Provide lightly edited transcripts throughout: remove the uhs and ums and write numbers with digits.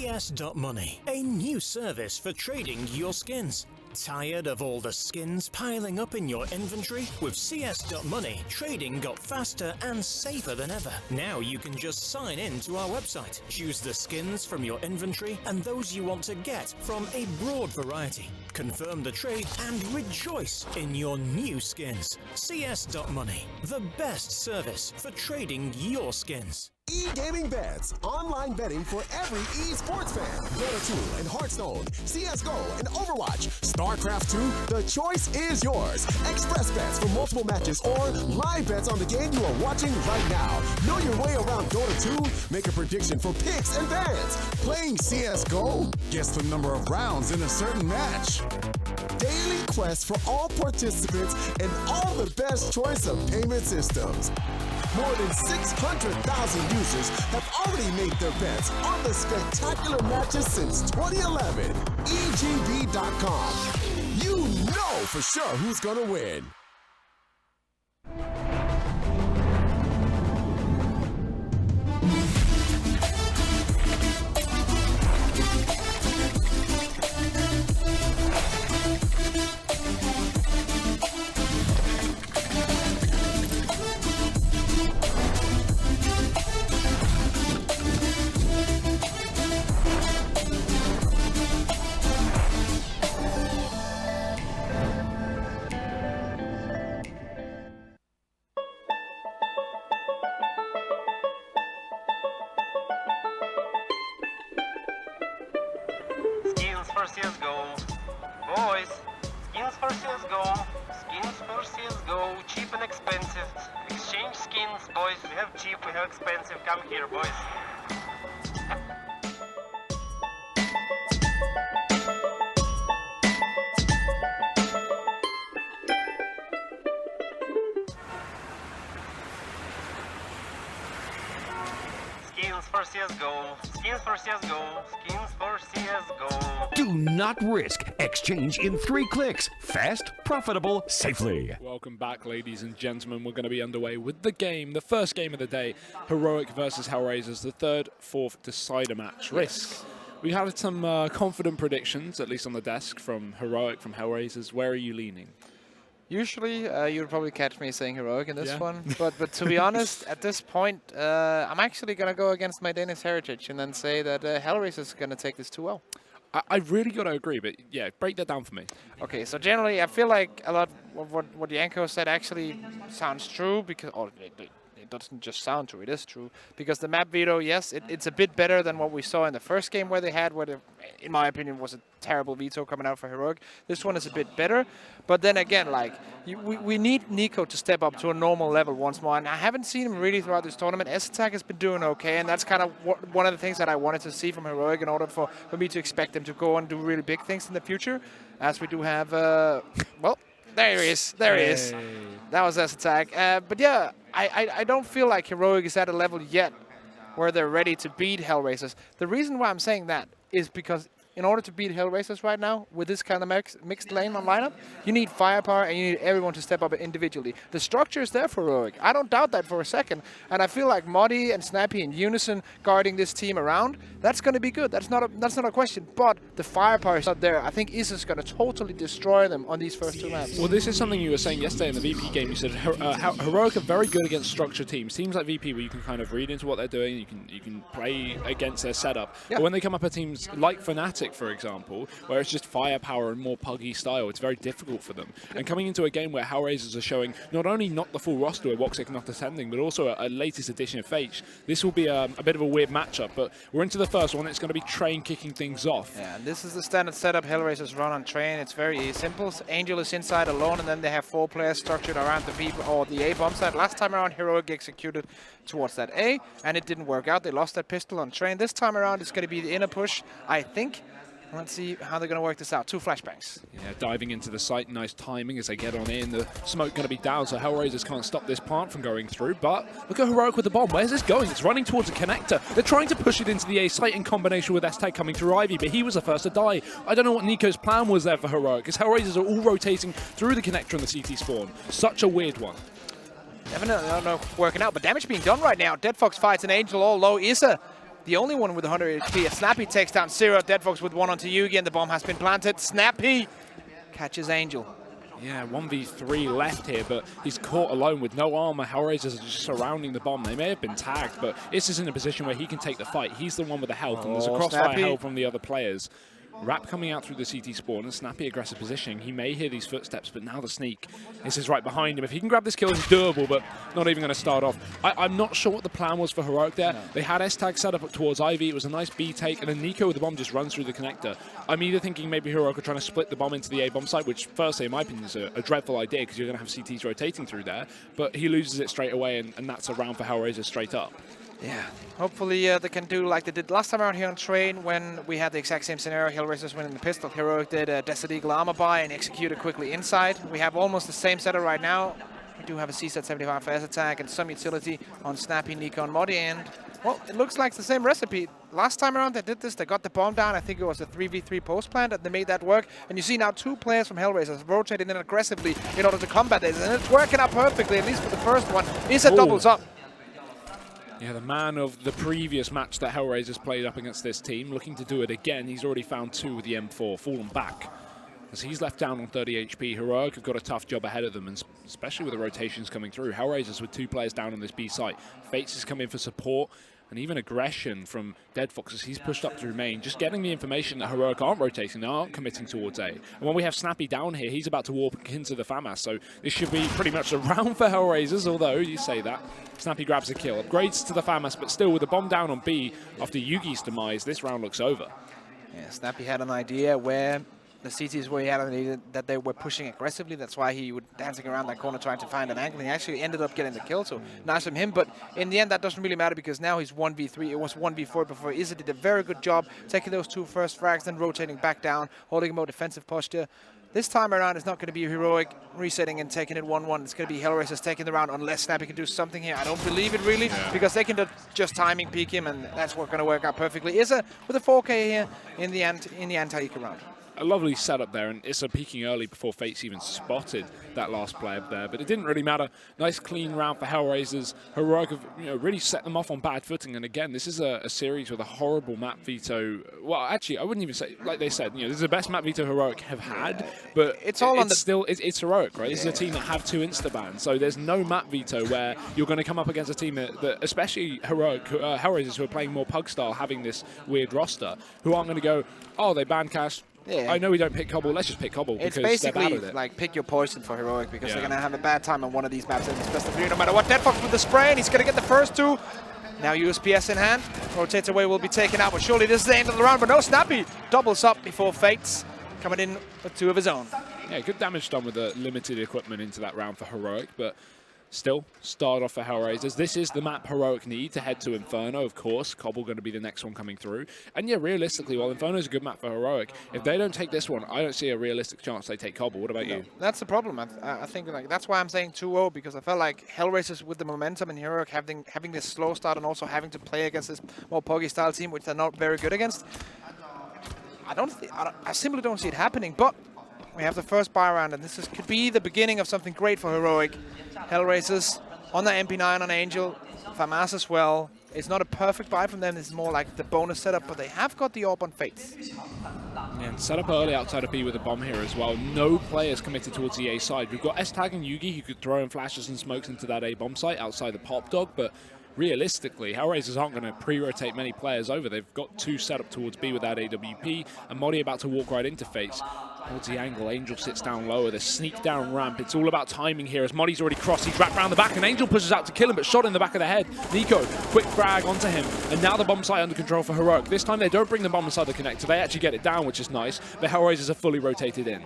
CS.Money, a new service for trading your skins. Tired of all the skins piling up in your inventory? With CS.Money, trading got faster and safer than ever. Now you can just sign in to our website, choose the skins from your inventory and those you want to get from a broad variety. Confirm the trade and rejoice in your new skins. CS.Money, the best service for trading your skins. E-Gaming Bets, online betting for every esports fan. Dota 2 and Hearthstone, CSGO and Overwatch, StarCraft 2, the choice is yours. Express bets for multiple matches or live bets on the game you are watching right now. Know your way around Dota 2, make a prediction for picks and bans. Playing CSGO, guess the number of rounds in a certain match. Daily quests for all participants and all the best choice of payment systems. More than 600,000 users have already made their bets on the spectacular matches since 2011. EGB.com. You know for sure who's gonna win. For CSGO, boys, skins for CSGO, skins for CSGO, cheap and expensive, exchange skins, boys, we have cheap, we have expensive, come here, boys. Skins for CSGO, skins for CSGO, skins for CSGO. Do not risk. Exchange in 3 clicks. Fast, profitable, safely. Welcome back, ladies and gentlemen. We're going to be underway with the game, the first game of the day, Heroic versus Hellraisers, the third, fourth decider match. Risk. We had some confident predictions, at least on the desk, from Heroic, from Hellraisers. Where are you leaning? Usually, you'd probably catch me saying Heroic in this one. But to be honest, at this point, I'm actually going to go against my Danish heritage and then say that Hellraisers is going to take this 2-0. I really got to agree, but yeah, break that down for me. Okay, so generally, I feel like a lot of what Yanko said actually sounds true, because it doesn't just sound true, it is true. Because the map veto, yes, it's a bit better than what we saw in the first game where they had, in my opinion, was a terrible veto coming out for Heroic. This one is a bit better. But then again, like, we need Nico to step up to a normal level once more. And I haven't seen him really throughout this tournament. S-Attack has been doing okay, and that's kind of one of the things that I wanted to see from Heroic in order for me to expect them to go and do really big things in the future. As we do have, well, there he is. There he is. That was S-Attack. But yeah, I don't feel like Heroic is at a level yet where they're ready to beat Hellraisers. The reason why I'm saying that is because in order to beat Hellraisers right now, with this kind of mixed lane on lineup, you need firepower and you need everyone to step up individually. The structure is there for Heroic. I don't doubt that for a second. And I feel like Modi and Snappy in unison guarding this team around, that's going to be good. That's not a question. But the firepower is not there. I think Isa's going to totally destroy them on these first 2 maps. Well, this is something you were saying yesterday in the VP game. You said Heroic are very good against structured teams. Teams like VP, where you can kind of read into what they're doing, you can play against their setup. Yeah. But when they come up at teams like Fnatic, for example, where it's just firepower and more puggy style, it's very difficult for them. And coming into a game where Hellraisers are showing not only not the full roster with Woxic not ascending, but also a latest edition of Fate, this will be a bit of a weird matchup. But we're into the first one. It's going to be Train kicking things off. Yeah, and this is the standard setup Hellraisers run on Train. It's very simple. Angel is inside alone, and then they have 4 players structured around the B or the A bomb site. Last time around, Heroic executed towards that A, and it didn't work out. They lost that pistol on Train. This time around, it's going to be the inner push, I think. Let's see how they're going to work this out. 2 flashbangs. Yeah, diving into the site. Nice timing as they get on in. The smoke going to be down, so Hellraisers can't stop this plant from going through. But look at Heroic with the bomb. Where's this going? It's running towards a connector. They're trying to push it into the A site in combination with S-Tag coming through Ivy, but he was the first to die. I don't know what Nico's plan was there for Heroic, because Hellraisers are all rotating through the connector on the CT spawn. Such a weird one. Definitely not working out, but damage being done right now. Dead Fox fights an Angel all low. Isa the only one with 100 HP. As Snappy takes down Zero, Deadfox with one onto Yugi, and the bomb has been planted. Snappy catches Angel. Yeah, 1v3 left here, but he's caught alone with no armor. Hellraisers are just surrounding the bomb. They may have been tagged, but Iss is in a position where he can take the fight. He's the one with the health, and there's a crossfire help from the other players. Rap coming out through the CT spawn and Snappy aggressive positioning. He may hear these footsteps, but now the sneak. This is right behind him. If he can grab this kill, it's doable, but not even going to start off. I'm not sure what the plan was for Heroic there. No. They had S-Tag set up towards Ivy. It was a nice B take, and then Nico with the bomb just runs through the connector. I'm either thinking maybe Heroic are trying to split the bomb into the A bomb site, which firstly, in my opinion, is a dreadful idea because you're going to have CTs rotating through there, but he loses it straight away, and that's a round for Hellraiser straight up. Yeah, hopefully they can do like they did last time around here on Train when we had the exact same scenario. Hellraisers winning the pistol. Heroic did a Desert Eagle armor buy and executed quickly inside. We have almost the same setup right now. We do have a CSAT 75 for S-Attack and some utility on Snappy, Nico, and Modi. And, well, it looks like it's the same recipe. Last time around they did this, they got the bomb down. I think it was a 3v3 post plant, and they made that work. And you see now 2 players from Hellraisers rotating in aggressively in order to combat this. And it's working out perfectly, at least for the first one. Issa doubles up. Yeah, the man of the previous match that Hellraisers played up against this team, looking to do it again. He's already found 2 with the M4, fallen back. As he's left down on 30 HP, Heroic have got a tough job ahead of them, and especially with the rotations coming through. Hellraisers with 2 players down on this B site. Fates has come in for support, and even aggression from Deadfox as he's pushed up through main, just getting the information that Heroic aren't rotating, they aren't committing towards A. And when we have Snappy down here, he's about to warp into the FAMAS, so this should be pretty much a round for Hellraisers, although you say that. Snappy grabs a kill, upgrades to the FAMAS, but still with the bomb down on B after Yugi's demise, this round looks over. Yeah, Snappy had an idea where the CTs where he had an idea that they were pushing aggressively. That's why he would dancing around that corner trying to find an angle. He actually ended up getting the kill, so nice from him. But in the end, that doesn't really matter because now he's 1v3. It was 1v4 before. Izzy did a very good job taking those 2 first frags, then rotating back down, holding a more defensive posture. This time around, it's not going to be Heroic resetting and taking it 1-1. It's going to be Hellraisers taking the round unless Snappy can do something here. I don't believe it, really, because they can just timing peek him, and that's what's going to work out perfectly. Issa with a 4K here in the anti-eco round. A lovely setup there, and Issa peeking early before Fates even spotted that last player there, but it didn't really matter. Nice clean round for Hellraisers. Heroic have really set them off on bad footing, and again, this is a series with a horrible map veto. Well, actually, I wouldn't even say, like they said, this is the best map veto Heroic have had, but it's Heroic, right? This is a team that have 2 insta-bans, so there's no map veto where you're going to come up against a team that especially Heroic, Hellraisers, who are playing more pug style, having this weird roster, who aren't going to go, oh, they ban Cash. Yeah. I know we don't pick Cobble, let's just pick Cobble because they're bad at it. Like pick your poison for Heroic because they're going to have a bad time on one of these maps in this best of 3 no matter what. Deadfox with the spray, and he's going to get the first 2. Now USPS in hand. Rotates away, will be taken out, but surely this is the end of the round. But no, Snappy doubles up before Fates coming in with 2 of his own. Yeah, good damage done with the limited equipment into that round for Heroic, but still, start off for Hellraisers. This is the map Heroic need to head to Inferno, of course. Cobble going to be the next one coming through. And yeah, realistically, while Inferno is a good map for Heroic, if they don't take this one, I don't see a realistic chance they take Cobble. What about you? That's the problem. I think like that's why I'm saying 2-0, because I felt like Hellraisers with the momentum and Heroic having this slow start and also having to play against this more poggy style team, which they're not very good against. I simply don't see it happening, but we have the first buy round, and this could be the beginning of something great for Heroic. Hellraisers on the MP9 on Angel, FAMAS as well. It's not a perfect buy from them, it's more like the bonus setup, but they have got the AWP on Fates. Yeah, and set up early outside of B with a bomb here as well. No players committed towards the A side. We've got S-Tag and Yugi who could throw in flashes and smokes into that A bomb site outside the Pop Dog, but realistically, Hellraisers aren't going to pre-rotate many players over. They've got 2 set up towards B with that AWP, and Modi about to walk right into Fates. Towards the angle, Angel sits down lower, the sneak down ramp. It's all about timing here as Modi's already crossed. He's wrapped around the back and Angel pushes out to kill him, but shot in the back of the head. Nico, quick frag onto him, and now the bomb site under control for Heroic. This time they don't bring the bomb inside the connector, they actually get it down, which is nice. The Hellraisers are fully rotated in.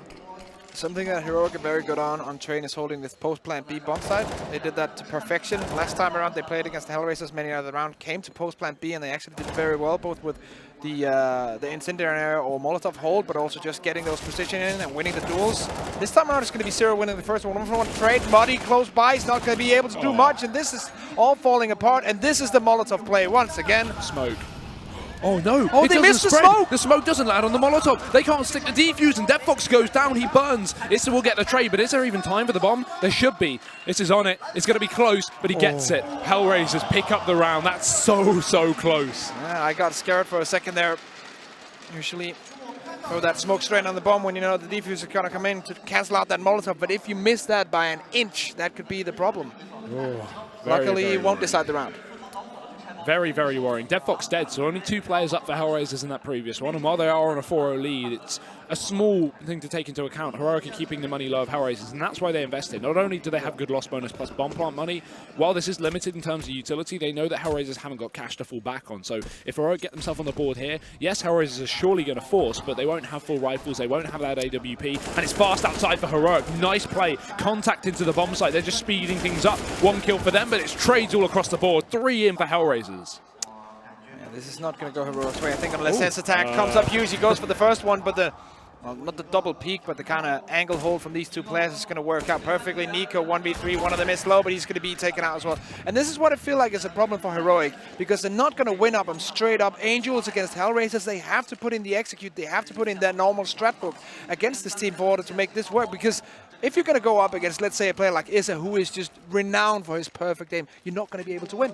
Something that Heroic are very good on Train is holding this post-plant B bomb site. They did that to perfection. Last time around they played against the Hellraisers, many out of the round came to post-plant B, and they actually did very well, both with the incendiary or Molotov hold, but also just getting those position in and winning the duels. This time around it's going to be Zero winning the first one. 1-for-1 trade, Modi close by, he's not going to be able to do much, and this is all falling apart, and this is the Molotov play once again. Smoke. Oh no! Oh, it they doesn't missed the spread. smoke! The smoke doesn't land on the Molotov. They can't stick the defuse, and Deadfox goes down. He burns. Issa will get the trade, but is there even time for the bomb? There should be. Issa's on it. It's going to be close, but he gets it. Hellraisers pick up the round. That's so close. Yeah, I got scared for a second there. Usually throw that smoke straight on the bomb when you know the defuse is going to come in to cancel out that Molotov. But if you miss that by an inch, that could be the problem. Luckily, he won't decide the round. Very, very worrying. Deadfox dead, so only 2 players up for Hellraisers in that previous one. And while they are on a 4-0 lead, it's a small thing to take into account. Heroic are keeping the money low of Hellraisers, and that's why they invested. Not only do they have good loss bonus plus bomb plant money, while this is limited in terms of utility, they know that Hellraisers haven't got cash to fall back on. So if Heroic get themselves on the board here, yes, Hellraisers are surely going to force, but they won't have full rifles, they won't have that AWP, and it's fast outside for Heroic. Nice play. Contact into the bomb site. They're just speeding things up. 1 kill for them, but it's trades all across the board. 3 in for Hellraisers. This is not going to go Heroic's way, I think, unless S attack comes up huge. He goes for the first one, but well, not the double peak, but the kind of angle hold from these 2 players is going to work out perfectly. Nico 1v3, one of them is low, but he's going to be taken out as well. And this is what I feel like is a problem for Heroic, because they're not going to win up them straight up. Angels against Hellraisers, they have to put in the execute, they have to put in their normal strat book against this team for order to make this work, because if you're going to go up against, let's say, a player like Issa, who is just renowned for his perfect aim, you're not going to be able to win.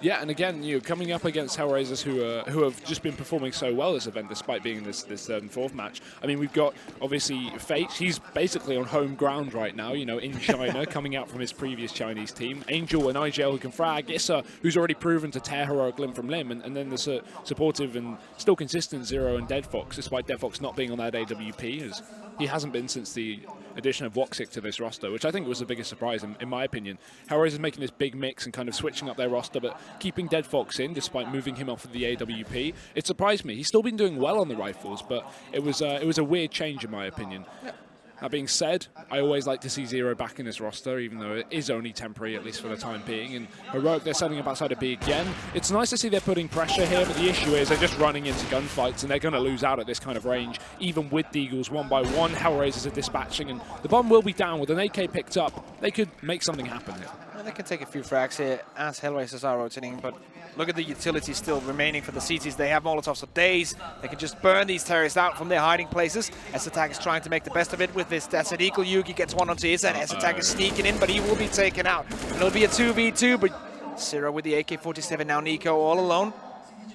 Yeah, and again, coming up against Hellraisers who have just been performing so well this event, despite being in this 3rd and 4th match. I mean, we've got, obviously, Fate. He's basically on home ground right now, in China, coming out from his previous Chinese team. Angel and IGL who can frag. Issa, who's already proven to tear Heroic limb from limb. And then the supportive and still consistent Zero and Deadfox, despite Deadfox not being on that AWP, as he hasn't been since the addition of Woxic to this roster, which I think was the biggest surprise in my opinion. Hellraisers making this big mix and kind of switching up their roster, but keeping Deadfox in despite moving him off of the AWP. It surprised me. He's still been doing well on the rifles, but it was a weird change in my opinion. Yeah. That being said, I always like to see Zero back in this roster, even though it is only temporary, at least for the time being. And Heroic, they're setting up outside of B again. It's nice to see they're putting pressure here, but the issue is they're just running into gunfights, and they're going to lose out at this kind of range, even with Deagles 1 by 1. Hellraisers are dispatching, and the bomb will be down. With an AK picked up, they could make something happen here. Well, they can take a few frags here as Hellraisers are rotating, but look at the utility still remaining for the CTs. They have Molotovs for days. They can just burn these terrorists out from their hiding places. S-Attack is trying to make the best of it with this Desert Eagle. Yugi gets one onto his, and S-Attack is sneaking in, but he will be taken out. And it'll be a 2v2, but Zero with the AK-47 now. Nico all alone.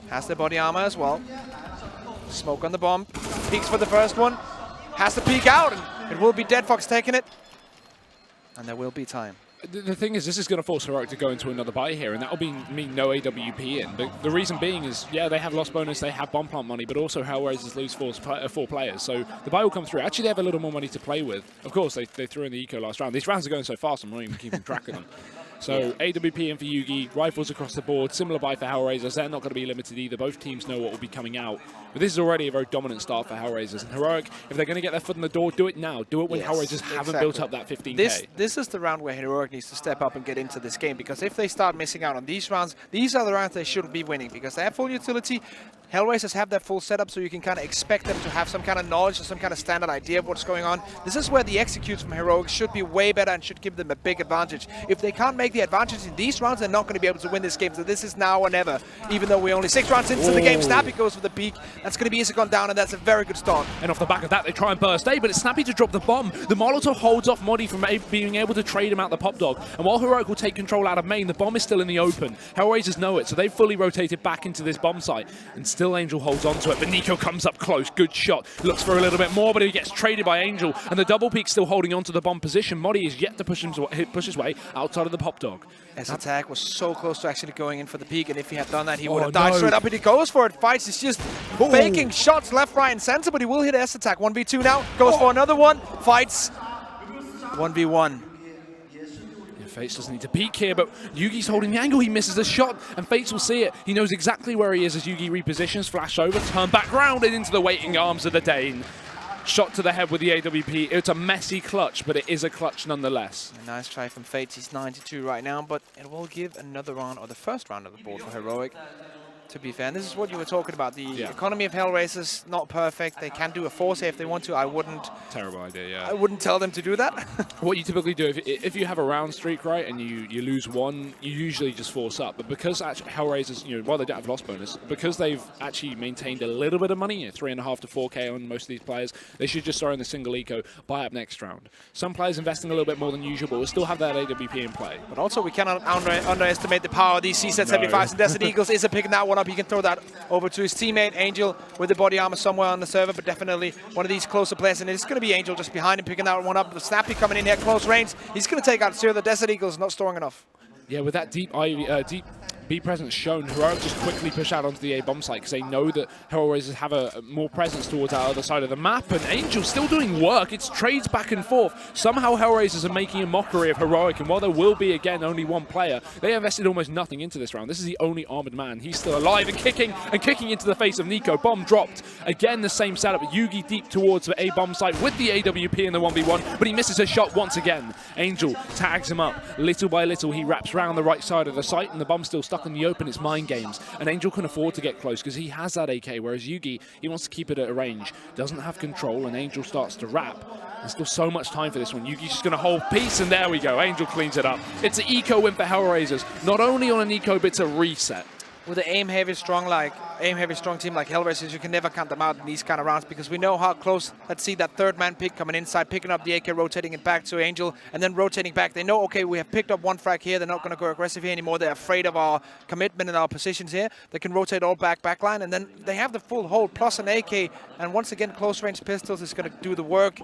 Has the body armor as well. Smoke on the bomb. Peeks for the first one. Has to peek out, and it will be Deadfox taking it. And there will be time. The thing is, this is going to force Heroic to go into another buy here, and that will mean no AWP in. But the reason being is, yeah, they have lost bonus, they have bomb plant money, but also Hellraisers lose 4 players. So the buy will come through. Actually, they have a little more money to play with. Of course, they threw in the eco last round. These rounds are going so fast, I'm not even keeping track of them. So AWP in for Yugi, rifles across the board, similar buy for Hellraisers. They're not going to be limited either. Both teams know what will be coming out. But this is already a very dominant start for Hellraisers. And Heroic, if they're going to get their foot in the door, do it now. Do it when Hellraisers haven't built up that 15k. This is the round where Heroic needs to step up and get into this game, because if they start missing out on these rounds, these are the rounds they should be winning, because they have full utility. Hellraisers have that full setup, so you can kind of expect them to have some kind of knowledge or some kind of standard idea of what's going on. This is where the executes from Heroic should be way better and should give them a big advantage. If they can't make the advantage in these rounds, they're not going to be able to win this game. So this is now or never, even though we're only 6 rounds into the game. Snappy goes for the peak. That's going to be Isakon down, and that's a very good start. And off the back of that, they try and burst A, but it's Snappy to drop the bomb. The Molotov holds off Modi from being able to trade him out the pop dog. And while Heroic will take control out of main, the bomb is still in the open. Hellraisers know it, so they've fully rotated back into this bomb site. And still Angel holds on to it, but Nico comes up close. Good shot. Looks for a little bit more, but he gets traded by Angel. And the double peak still holding on to the bomb position. Modi is yet to push his way outside of the pop dog. S-Attack was so close to actually going in for the peak, and if he had done that, he would have died straight up, and he goes for it. Fights is just faking shots left, right, and center, but he will hit S-Attack. 1v2 now, goes for another one, fights 1v1. Fates doesn't need to peek here, but Yugi's holding the angle. He misses the shot, and Fates will see it. He knows exactly where he is as Yugi repositions, flash over, turn back round and into the waiting arms of the Dane. Shot to the head with the AWP. It's a messy clutch, but it is a clutch nonetheless. A nice try from Fates. He's 92 right now, but it will give another round, or the first round of the board for Heroic to be fair. And this is what you were talking about. The economy of Hellraisers, not perfect. They can do a 4-save if they want to. I wouldn't. Terrible idea, yeah. I wouldn't tell them to do that. What you typically do, if you have a round streak, right, and you lose one, you usually just force up. But because actually Hellraisers, while they don't have loss bonus, because they've actually maintained a little bit of money, 3.5 to 4K on most of these players, they should just throw in the single eco, buy up next round. Some players investing a little bit more than usual, but will still have that AWP in play. But also, we cannot underestimate the power of these CZ-75s and Desert Eagles. Is picking that one up. He can throw that over to his teammate, Angel, with the body armor somewhere on the server, but definitely one of these closer players. And it's going to be Angel just behind him, picking that one up. The Snappy coming in here, close range. He's going to take out Zero. The Desert Eagles not storing enough. Yeah, with that deep B presence shown, Heroic just quickly push out onto the A bomb site because they know that Hellraisers have a more presence towards that other side of the map, and Angel still doing work. It's trades back and forth. Somehow Hellraisers are making a mockery of Heroic, and while there will be, again, only one player, they invested almost nothing into this round. This is the only armored man. He's still alive and kicking into the face of Nico. Bomb dropped. Again, the same setup. Yugi deep towards the A bomb site with the AWP in the 1v1, but he misses a shot once again. Angel tags him up. Little by little, he wraps round the right side of the site, and the bomb's still stuck in the open. It's mind games, and Angel can afford to get close because he has that AK, whereas Yugi, he wants to keep it at a range, doesn't have control, and Angel starts to wrap. There's still so much time for this one. Yugi's just going to hold peace, and there we go. Angel cleans it up. It's an eco win for Hellraisers. Not only on an eco, but it's a reset. With an aim-heavy strong team like Hellraisers, you can never count them out in these kind of rounds because we know how close. Let's see that third man pick coming inside, picking up the AK, rotating it back to Angel, and then rotating back. They know, okay, we have picked up one frag here. They're not going to go aggressive here anymore. They're afraid of our commitment and our positions here. They can rotate all backline, and then they have the full hold plus an AK. And once again, close-range pistols is going to do the work.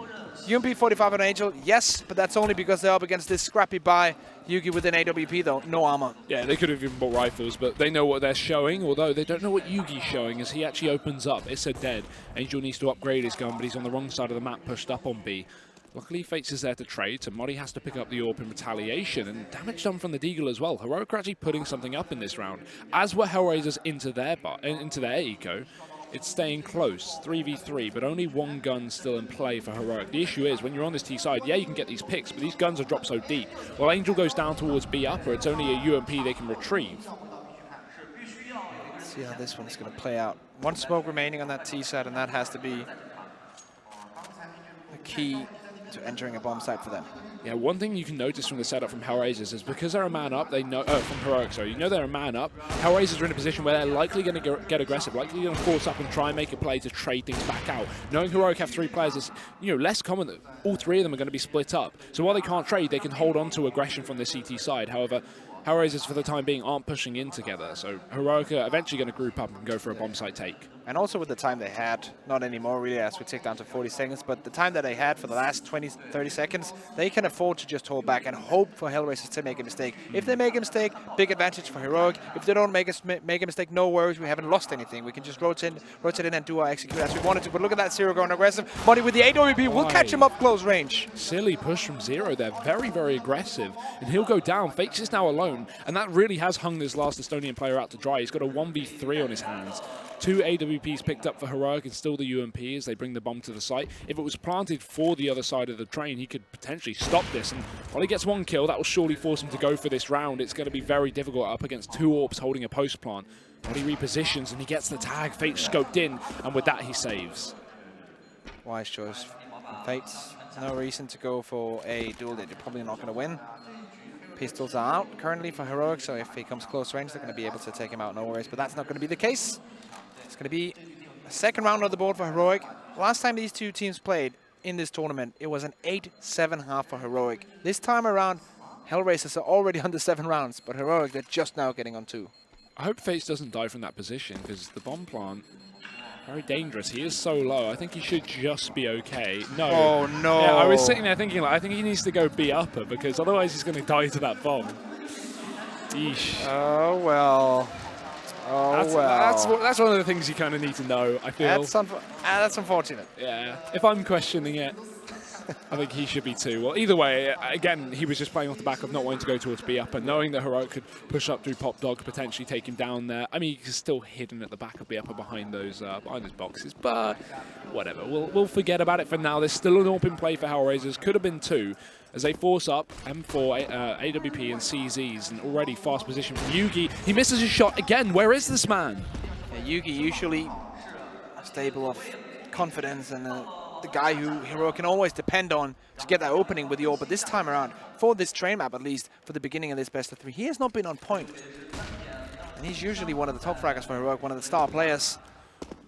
UMP 45 on Angel, yes, but that's only because they're up against this scrappy by Yugi with an AWP, though, no armor. Yeah, they could have even bought rifles, but they know what they're showing, although they don't know what Yugi's showing as he actually opens up. It's a dead. Angel needs to upgrade his gun, but he's on the wrong side of the map, pushed up on B. Luckily, Fates is there to trade, so Muddy has to pick up the AWP in retaliation, and damage done from the Deagle as well. Heroic are actually putting something up in this round, as were Hellraisers into their eco. It's staying close, 3v3, but only one gun still in play for Heroic. The issue is, when you're on this T side, yeah, you can get these picks, but these guns are dropped so deep. While Angel goes down towards B upper, it's only a UMP they can retrieve. Let's see how this one's going to play out. One smoke remaining on that T side, and that has to be the key to entering a bomb site for them. Yeah, one thing you can notice from the setup from Hellraisers is because they're a man up, they know, from Heroic, sorry, you know they're a man up. Hellraisers are in a position where they're likely going to get aggressive, likely going to force up and try and make a play to trade things back out. Knowing Heroic have 3 players is, less common that all 3 of them are going to be split up. So while they can't trade, they can hold on to aggression from the CT side. However, Hellraisers for the time being aren't pushing in together, so Heroic are eventually going to group up and go for a bomb site take. And also with the time they had, not anymore really as we tick down to 40 seconds, but the time that they had for the last 20, 30 seconds, they can afford to just hold back and hope for Hellraisers to make a mistake. If they make a mistake, big advantage for Heroic. If they don't make a mistake, no worries, we haven't lost anything. We can just rotate in and do our execute as we wanted to. But look at that Zero going aggressive. Muddy with the AWP will catch him up close range. Silly push from Zero there, very, very aggressive. And he'll go down. Fates is now alone, and that really has hung this last Estonian player out to dry. He's got a 1v3 on his hands. 2 AWPs picked up for Heroic and still the UMP as they bring the bomb to the site. If it was planted for the other side of the train, he could potentially stop this. And while he gets 1 kill, that will surely force him to go for this round. It's going to be very difficult up against 2 AWPs holding a post plant. But he repositions and he gets the tag. Fates scoped in, and with that he saves. Wise choice from Fates. No reason to go for a duel that you're probably not going to win. Pistols are out currently for Heroic, so if he comes close range, they're going to be able to take him out, no worries. But that's not going to be the case. It's going to be a second round on the board for Heroic. Last time these 2 teams played in this tournament, it was an 8-7 half for Heroic. This time around, Hellraisers are already under 7 rounds, but Heroic, they're just now getting on 2. I hope Fates doesn't die from that position, because the bomb plant, very dangerous. He is so low. I think he should just be okay. No. Oh, no. Yeah, I was sitting there thinking, I think he needs to go B upper, because otherwise he's going to die to that bomb. Yeesh. Oh, well. That's one of the things you kind of need to know, I feel. That's unfortunate. Yeah, if I'm questioning it. I think he should be too. Well, either way, again, he was just playing off the back of not wanting to go towards B up and knowing that Heroic could push up through Pop Dog, potentially take him down there. I mean, he's still hidden at the back of B upper behind those boxes, but whatever. We'll forget about it for now. There's still an open play for Hellraisers. Could have been 2 as they force up M4, AWP and CZs, and already fast position from Yugi. He misses his shot again. Where is this man? Yeah, Yugi usually stable of confidence and the guy who Heroic can always depend on to get that opening with the ult. But this time around, for this train map at least, for the beginning of this best of 3, he has not been on point. And he's usually one of the top fraggers for Heroic, one of the star players.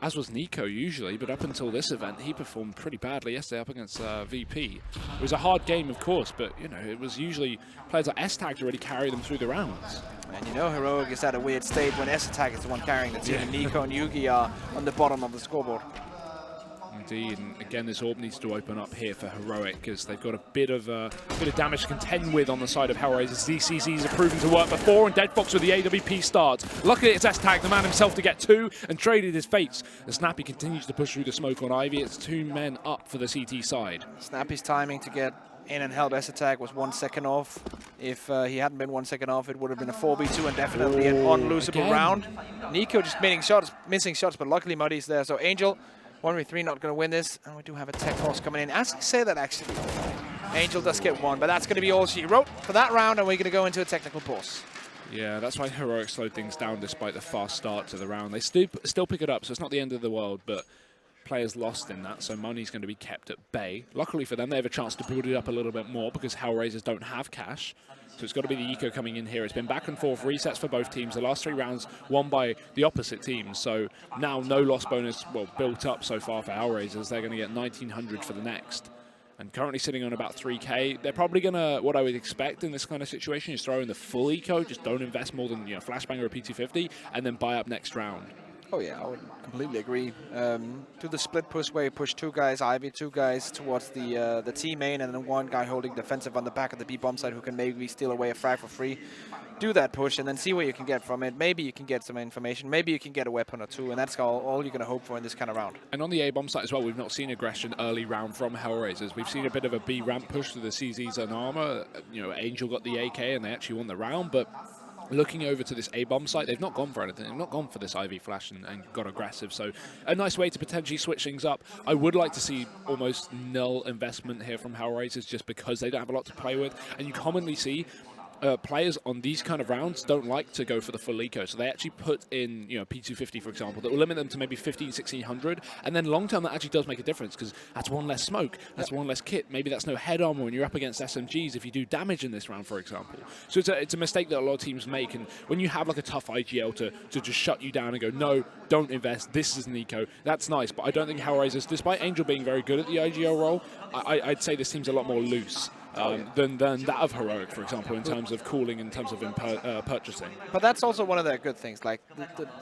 As was Nico usually, but up until this event, he performed pretty badly yesterday up against VP. It was a hard game, of course, but you know, it was usually players like S-Tag to really carry them through the rounds. And you know Heroic is at a weird state when S-Attack is the one carrying the team, and Nico and Yugi are on the bottom of the scoreboard. Indeed, and again, this orb needs to open up here for Heroic because they've got a bit of damage to contend with on the side of Hellraisers. These CZs are proven to work before, and Dead Fox with the AWP starts. Luckily, it's S-Tag, the man himself, to get 2 and traded his fates. The Snappy continues to push through the smoke on Ivy. It's 2 men up for the CT side. Snappy's timing to get in and help S-Attack was 1 second off. If he hadn't been 1 second off, it would have been a 4v2 and definitely an unlosable round. Nico just missing shots, but luckily Muddy's there. So Angel, 1v3, not going to win this. And we do have a tech pulse coming in. As I say that, actually, Angel does get 1, but that's going to be all she wrote for that round, and we're going to go into a technical pause. Yeah, that's why Heroic slowed things down despite the fast start to the round. They still pick it up, so it's not the end of the world, but players lost in that, so money's going to be kept at bay. Luckily for them, they have a chance to build it up a little bit more because Hellraisers don't have cash. So it's got to be the eco coming in here. It's been back and forth resets for both teams. The last 3 rounds won by the opposite teams. So now no loss bonus, well, built up so far for Hellraisers. They're going to get 1,900 for the next. And currently sitting on about 3K. They're probably going to, what I would expect in this kind of situation is throw in the full eco. Just don't invest more than, Flashbang or a P250 and then buy up next round. Oh yeah, I would completely agree. Do the split push where you push 2 guys, Ivy, 2 guys towards the T main, and then 1 guy holding defensive on the back of the B bomb side who can maybe steal away a frag for free. Do that push and then see what you can get from it. Maybe you can get some information. Maybe you can get a weapon or 2, and that's all you're going to hope for in this kind of round. And on the A bomb side as well, we've not seen aggression early round from Hellraisers. We've seen a bit of a B ramp push to the CZs and armor. Angel got the AK and they actually won the round, but looking over to this A-bomb site, they've not gone for anything. They've not gone for this Ivy flash and got aggressive. So a nice way to potentially switch things up. I would like to see almost nil investment here from Hellraisers just because they don't have a lot to play with. And you commonly see players on these kind of rounds don't like to go for the full eco, so they actually put in, P250, for example, that will limit them to maybe 1,500, 1,600, and then long term that actually does make a difference because that's 1 less smoke, that's 1 less kit, maybe that's no head armor when you're up against SMGs if you do damage in this round, for example. So it's a mistake that a lot of teams make, and when you have like a tough IGL to just shut you down and go, no, don't invest, this is an eco, that's nice, but I don't think Hellraisers, despite Angel being very good at the IGL role, I'd say this team's a lot more loose. Than that of Heroic, for example, in terms of cooling, in terms of purchasing. But that's also one of the good things. Like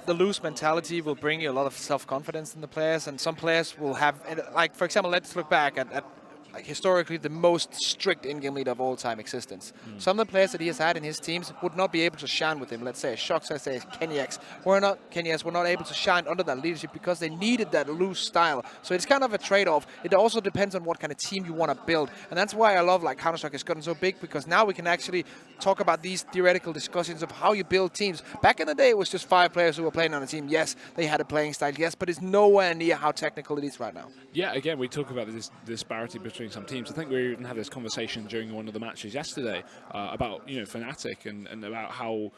the loose mentality will bring you a lot of self-confidence in the players, and some players will have, like for example, let's look back at like historically the most strict in-game leader of all time existence. Some of the players that he has had in his teams would not be able to shine with him. Let's say Shocks, let's say Kenyax were not able to shine under that leadership because they needed that loose style. So it's kind of a trade-off. It also depends on what kind of team you want to build, and that's why I love like Counter-Strike has gotten so big, because now we can actually talk about these theoretical discussions of how you build teams. Back in the day, it was just 5 players who were playing on a team. Yes, they had a playing style. Yes, but it's nowhere near how technical it is right now. Yeah, again, we talk about this disparity between some teams. I think we even had this conversation during one of the matches yesterday about Fnatic and about how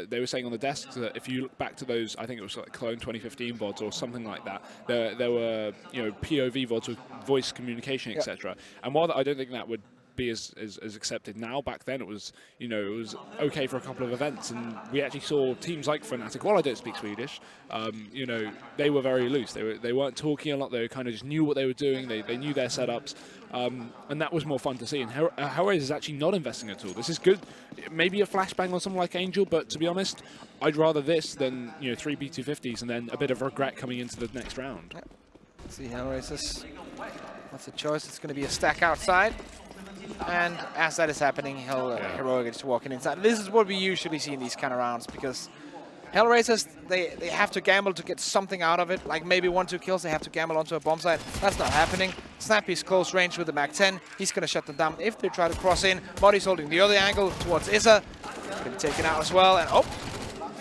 they were saying on the desk that if you look back to those, I think it was like Clone 2015 VODs or something like that, there were POV VODs with voice communication, etc. And while I don't think that would be as accepted now, back then it was it was okay for a couple of events, and we actually saw teams like Fnatic. While I don't speak Swedish, they were very loose. They weren't talking a lot. They kind of just knew what they were doing. They knew their setups, and that was more fun to see. And Hellraisers is actually not investing at all. This is good. Maybe a flashbang on someone like Angel, but to be honest, I'd rather this than 3 B250s and then a bit of regret coming into the next round. Yep. Let's see Hellraisers. That's a choice. It's going to be a stack outside. And as that is happening, Heroic is walking inside. This is what we usually see in these kind of rounds, because Hellraisers, they have to gamble to get something out of it, like maybe 1-2 kills. They have to gamble onto a bomb site. That's not happening. Snappy's close range with the Mac-10. He's going to shut them down if they try to cross in. Muddy's holding the other angle towards Issa. Going to be taken out as well. And oh,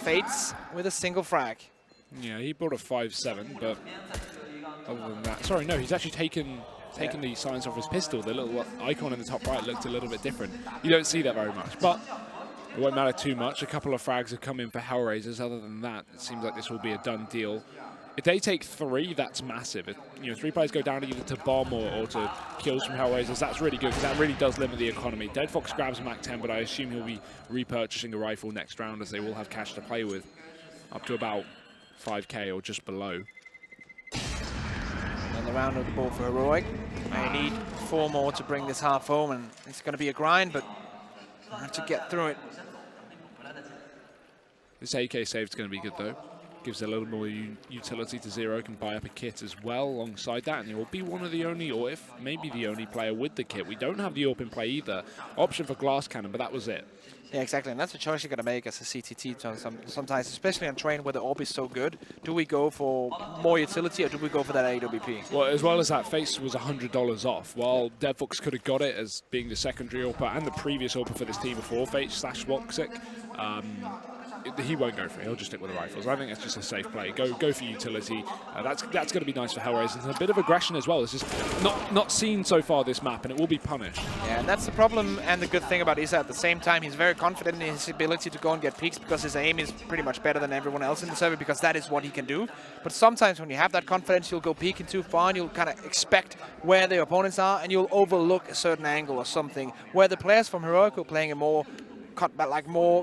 Fates with a single frag. Yeah, he brought a 5-7, but other than that, sorry, no, he's actually taken the silence off his pistol. The little icon in the top right looked a little bit different. You don't see that very much, but it won't matter too much. A couple of frags have come in for Hellraisers. Other than that, it seems like this will be a done deal. If they take 3, that's massive. If 3 players go down either to bomb or to kills from Hellraisers, that's really good because that really does limit the economy. Dead Fox grabs a Mac-10, but I assume he'll be repurchasing a rifle next round as they will have cash to play with, up to about 5k or just below. And the round of the ball for Heroic. They need 4 more to bring this half home, and it's going to be a grind, but have to get through it. This AK save is going to be good though. Gives a little more utility to Zero, can buy up a kit as well alongside that, and he will be one of the only, or if maybe the only player with the kit. We don't have the AWP in play either. Option for glass cannon, but that was it. Yeah, exactly, and that's a choice you're going to make as a CTT sometimes, especially on train where the AWP is so good. Do we go for more utility or do we go for that AWP? Well, as well as that, Face was $100 off, while Dead Fox could have got it as being the secondary AWP and the previous AWP for this team before Face / Woxic. He won't go for it. He'll just stick with the rifles. I think that's just a safe play. Go for utility. That's going to be nice for Hellraisers. And a bit of aggression as well. It's just not seen so far this map, and it will be punished. Yeah, and that's the problem and the good thing about Issa. At the same time, he's very confident in his ability to go and get peaks because his aim is pretty much better than everyone else in the server because that is what he can do. But sometimes when you have that confidence, you'll go peeking too far and you'll kind of expect where the opponents are and you'll overlook a certain angle or something. Where the players from Heroic are playing a more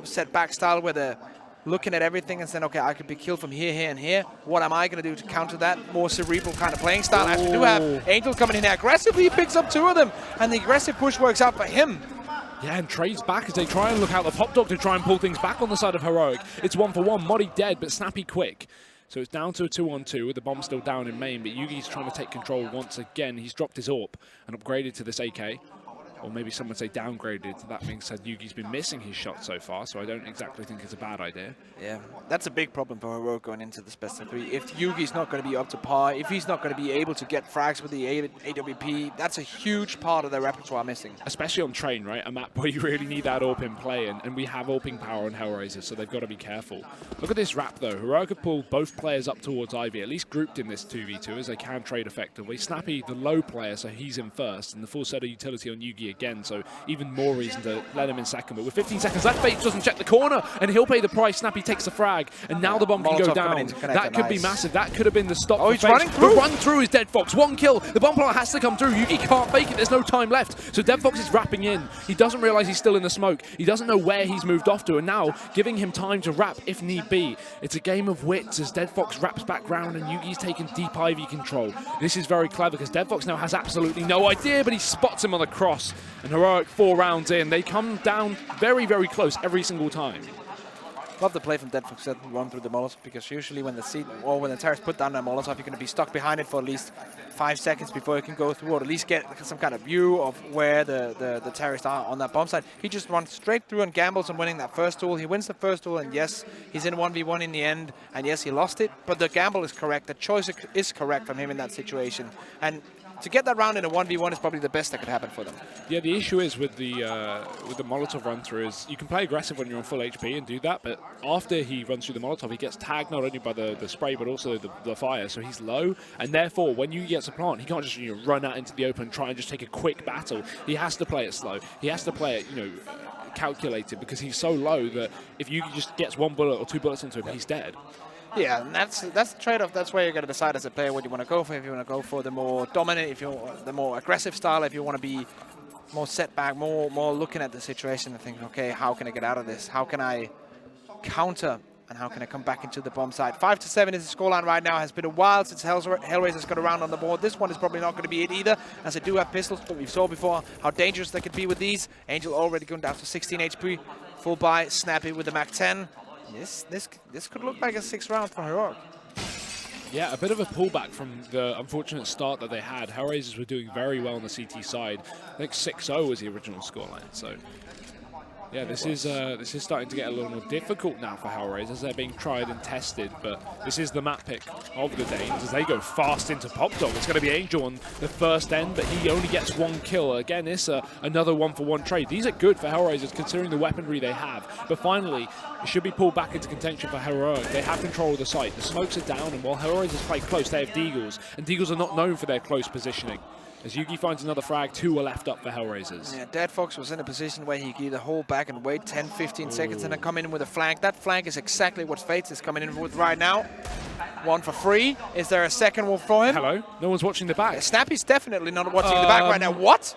setback style where they're looking at everything and saying, okay, I could be killed from here, here, and here. What am I going to do to counter that more cerebral kind of playing style? As we do have Angel coming in here aggressively, he picks up 2 of them, and the aggressive push works out for him. Yeah, and trades back as they try and look out the pop dog to try and pull things back on the side of Heroic. It's 1-for-1, Moddy dead, but Snappy quick. So it's down to a 2-on-2 with the bomb still down in main, but Yugi's trying to take control once again. He's dropped his AWP and upgraded to this AK. Or maybe some would say downgraded. That being said, Yugi's been missing his shot so far, so I don't exactly think it's a bad idea. Yeah, that's a big problem for Heroic going into this best of 3. If Yugi's not going to be up to par, if he's not going to be able to get frags with the AWP, that's a huge part of their repertoire missing. Especially on train, right? A map where you really need that AWP play, and we have AWPing power on Hellraisers, so they've got to be careful. Look at this wrap, though. Heroic have pulled both players up towards Ivy, at least grouped in this 2v2, as they can trade effectively. Snappy, the low player, so he's in first, and the full set of utility on Yugi again, so even more reason to let him in second. But with 15 seconds left, Fates doesn't check the corner, and he'll pay the price. Snappy takes the frag, and now the bomb can go down. That could be massive. That could have been the stop. Oh, he's running through. The run through is Dead Fox. 1 kill. The bomb plot has to come through. Yugi can't fake it. There's no time left. So Dead Fox is wrapping in. He doesn't realize he's still in the smoke. He doesn't know where he's moved off to, and now giving him time to wrap if need be. It's a game of wits as Dead Fox wraps back round, and Yugi's taking deep Ivy control. This is very clever because Dead Fox now has absolutely no idea, but he spots him on the cross. And Heroic 4 rounds in. They come down very, very close every single time. Love the play from Dead Fox to run through the Molotov because usually when the seat or when the terrorist put down that Molotov, you're going to be stuck behind it for at least 5 seconds before you can go through or at least get some kind of view of where the terrorists are on that bomb site. He just runs straight through and gambles on winning that first duel. He wins the first duel, and yes, he's in 1v1 in the end, and yes, he lost it, but the gamble is correct. The choice is correct from him in that situation. And to get that round in a 1v1 is probably the best that could happen for them. Yeah, the issue is with the Molotov run through is you can play aggressive when you're on full HP and do that, but after he runs through the Molotov, he gets tagged not only by the spray but also the fire, so he's low, and therefore when you get a plant, he can't just run out into the open and try and just take a quick battle. He has to play it slow. He has to play it, calculated, because he's so low that if you just gets 1 bullet or 2 bullets into him, he's dead. Yeah, and that's the trade-off. That's where you're going to decide as a player what you want to go for. If you want to go for the more dominant, if you want the more aggressive style, if you want to be more setback, more looking at the situation and think, okay, how can I get out of this? How can I counter? And how can I come back into the bomb site? 5-7 is the scoreline right now. Has been a while since Hellraisers got around on the board. This one is probably not going to be it either, as they do have pistols, but we saw before how dangerous they could be with these. Angel already going down to 16 HP. Full buy, Snappy with the Mac-10. This could look like a 6th round for Heroic. Yeah, a bit of a pullback from the unfortunate start that they had. Hellraisers were doing very well on the CT side. I think 6-0 was the original scoreline. So Yeah, this is starting to get a little more difficult now for Hellraisers. They're being tried and tested, but this is the map pick of the Danes as they go fast into Pop Dog. It's going to be Angel on the first end, but he only gets 1 kill. Again, it's another 1-for-1 trade. These are good for Hellraisers considering the weaponry they have. But finally, it should be pulled back into contention for Heroic. They have control of the site. The smokes are down, and while Hellraisers play close, they have Deagles, and Deagles are not known for their close positioning. As Yugi finds another frag, 2 are left up for Hellraisers. Yeah, Dead Fox was in a position where he could either hold back and wait 10-15 seconds and then come in with a flank. That flank is exactly what Fates is coming in with right now. 1 for free. Is there a second one for him? Hello? No one's watching the back. Snappy's definitely not watching the back right now. What?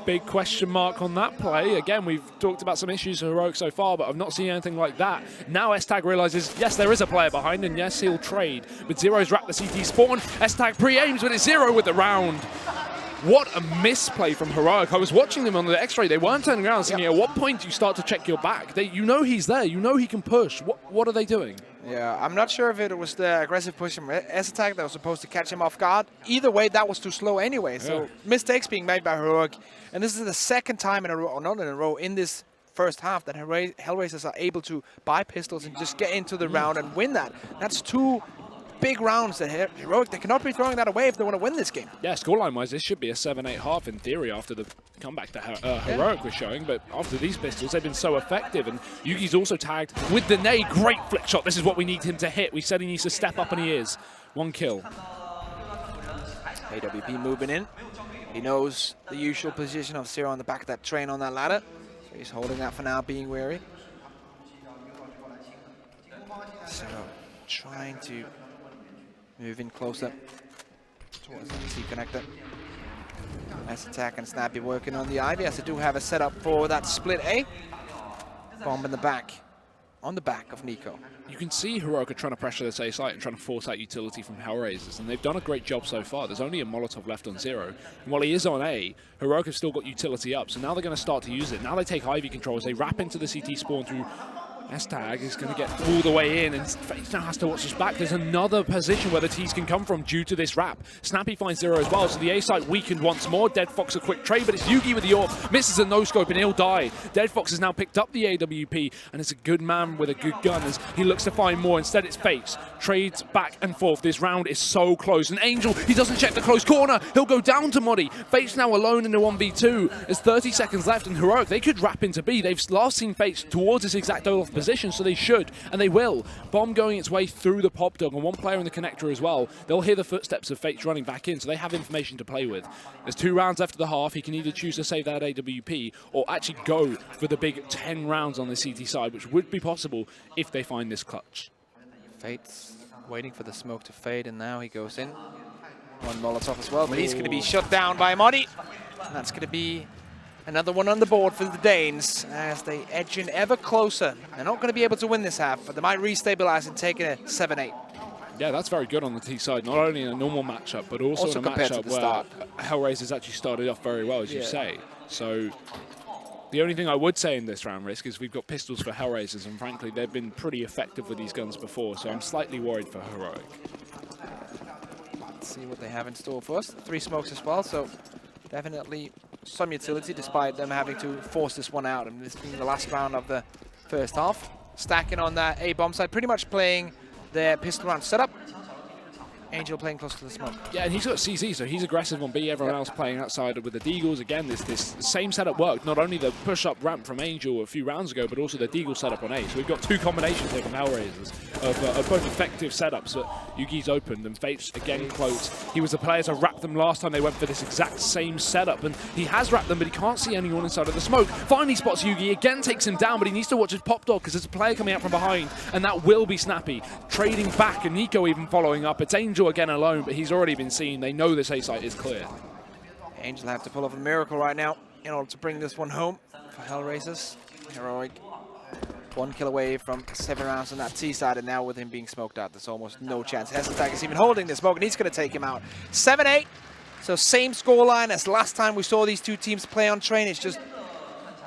Big question mark on that play. Again, we've talked about some issues with Heroic so far, but I've not seen anything like that. Now S-Tag realizes, yes, there is a player behind, and yes, he'll trade. But Zero's wrapped the CT spawn. S-Tag pre-aims, but it's Zero with the round. What a misplay from Heroic. I was watching them on the X-ray. They weren't turning around thinking, at what point do you start to check your back? You know he's there. You know he can push. What are they doing? Yeah, I'm not sure if it was the aggressive push from S-Attack that was supposed to catch him off guard. Either way, that was too slow anyway. So mistakes being made by Heroic. And this is the second time in a row, or not in a row, in this first half that Hellraisers are able to buy pistols and just get into the round and win that. That's 2 big rounds that Heroic, they cannot be throwing that away if they want to win this game. Yeah, scoreline-wise, this should be a 7-8 half in theory after the comeback that Heroic was showing, but after these pistols, they've been so effective, and Yugi's also tagged with the nade. Great flick shot. This is what we need him to hit. We said he needs to step up, and he is. 1 kill. AWP moving in. He knows the usual position of Zero on the back of that train on that ladder, so he's holding that for now, being wary. So, trying to move in closer towards the C connector. Nice attack and Snappy working on the Ivy as they do have a setup for that split A. Bomb in the back, on the back of Nico. You can see Heroic are trying to pressure this A site and trying to force out utility from Hellraisers, and they've done a great job so far. There's only a Molotov left on Zero. And while he is on A, Heroic have still got utility up, so now they're going to start to use it. Now they take Ivy control as they wrap into the CT spawn through. S-Tag is going to get all the way in, and Fates now has to watch his back. There's another position where the T's can come from due to this wrap. Snappy finds Zero as well, so the A-site weakened once more. Dead Fox a quick trade, but it's Yugi with the AWP. Misses a no-scope, and he'll die. Dead Fox has now picked up the AWP, and it's a good man with a good gun as he looks to find more. Instead, it's Fates. Trades back and forth. This round is so close. And Angel, he doesn't check the close corner. He'll go down to Muddy. Fates now alone in the 1v2. There's 30 seconds left, and Heroic, they could wrap into B. They've last seen Fates towards this exact Olaf position, so they should. And they will. Bomb going its way through the Pop Dog, and 1 player in the connector as well. They'll hear the footsteps of Fates running back in, so they have information to play with. There's 2 rounds left of the half. He can either choose to save that AWP or actually go for the big 10 rounds on the CT side, which would be possible if they find this clutch. Fates waiting for the smoke to fade, and now he goes in. 1 Molotov as well, but he's going to be shut down by Muddy. And that's going to be another one on the board for the Danes as they edge in ever closer. They're not going to be able to win this half, but they might restabilize and take it a 7-8. Yeah, that's very good on the T side, not only in a normal matchup, but also in a matchup where Hellraisers actually started off very well, as you say. So the only thing I would say in this round, Risk, is we've got pistols for Hellraisers, and frankly, they've been pretty effective with these guns before, so I'm slightly worried for Heroic. Let's see what they have in store for us. 3 smokes as well, so definitely some utility despite them having to force this one out. And this being the last round of the first half. Stacking on that A-bomb side, pretty much playing their pistol round setup. Angel playing close to the smoke. Yeah, and he's got CZ, so he's aggressive on B. Everyone else playing outside with the Deagles. Again, this same setup worked. Not only the push-up ramp from Angel a few rounds ago, but also the Deagle setup on A. So we've got 2 combinations here from Hellraisers of both effective setups that Yugi's opened, and Fates again close. He was the player to wrap them last time they went for this exact same setup, and he has wrapped them, but he can't see anyone inside of the smoke. Finally spots Yugi, again takes him down, but he needs to watch his Pop Dog because there's a player coming out from behind, and that will be Snappy. Trading back, and Nico even following up. It's Angel again alone, but he's already been seen. They know this A-site is clear. Angel have to pull off a miracle right now in order to bring this one home for Hellraisers. Heroic 1 kill away from 7 rounds on that T side, and now with him being smoked out, there's almost no chance. Hesseltag is even holding the smoke, and he's going to take him out. 7-8, so same scoreline as last time we saw these 2 teams play on train. It's just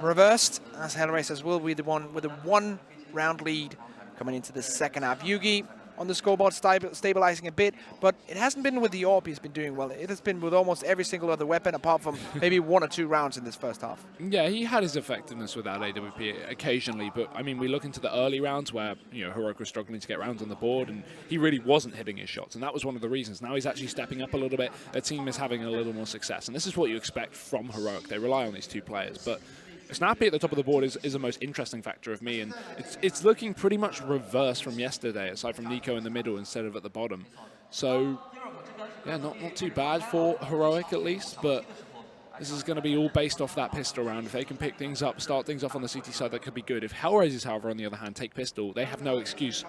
reversed, as Hellraisers will be the one with a 1 round lead coming into the second half. Yugi on the scoreboard, stabilizing a bit, but it hasn't been with the AWP he's been doing well. It has been with almost every single other weapon, apart from maybe 1 or 2 rounds in this first half. Yeah, he had his effectiveness without AWP occasionally, but I mean, we look into the early rounds where, you know, Heroic was struggling to get rounds on the board, and he really wasn't hitting his shots, and that was one of the reasons. Now he's actually stepping up a little bit. The team is having a little more success, and this is what you expect from Heroic. They rely on these 2 players, but Snappy at the top of the board is the most interesting factor of me, and it's looking pretty much reverse from yesterday, aside from Nico in the middle instead of at the bottom. So, yeah, not too bad for Heroic at least, but this is going to be all based off that pistol round. If they can pick things up, start things off on the CT side, that could be good. If Hellraisers, however, on the other hand, take pistol, they have no excuse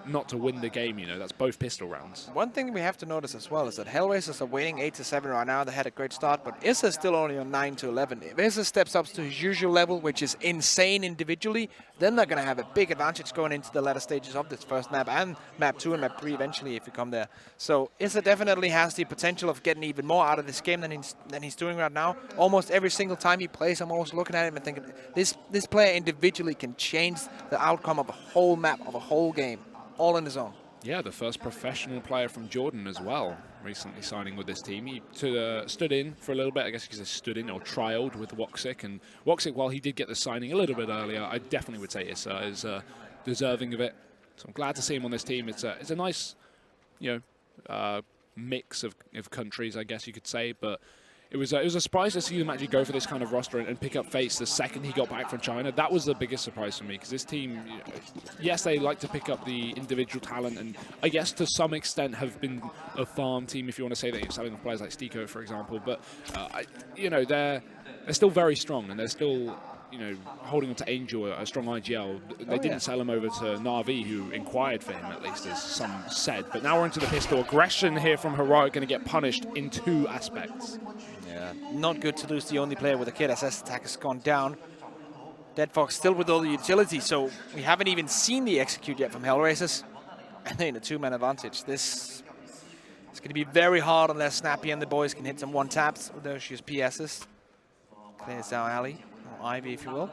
not to win the game. You know, that's both pistol rounds. One thing we have to notice as well is that Hellraisers are winning 8-7 right now. They had a great start, but Issa's still only on 9-11. If Issa steps up to his usual level, which is insane individually, then they're going to have a big advantage going into the latter stages of this first map and map 2 and map 3 eventually if you come there. So Issa definitely has the potential of getting even more out of this game than he's doing right now. Almost every single time he plays, I'm always looking at him and thinking, this player individually can change the outcome of a whole map, of a whole game, all on his own. Yeah, the first professional player from Jordan as well, recently signing with this team. He stood in for a little bit, I guess you could say stood in or trialed with Woxic. And Woxic, while he did get the signing a little bit earlier, I definitely would say Issa is deserving of it. So I'm glad to see him on this team. It's a nice, you know, mix of countries, I guess you could say. But it was a surprise to see them actually go for this kind of roster and pick up Fates the second he got back from China. That was the biggest surprise for me, because this team, you know, yes, they like to pick up the individual talent, and I guess to some extent have been a farm team, if you want to say that, you're selling with players like Stiko, for example. But you know, they're still very strong, and they're still, you know, holding on to Angel, a strong IGL. They didn't sell him over to Na'Vi, who inquired for him, at least, as some said. But now we're into the pistol. Aggression here from Heroic, going to get punished in 2 aspects. Yeah, not good to lose the only player with a kit, as S attack has gone down. Dead Fox still with all the utility, so we haven't even seen the execute yet from Hellraisers. And they're in a 2-man advantage. This is going to be very hard unless Snappy and the boys can hit some 1-taps. Although she has PSs. Clears our alley, or Ivy if you will.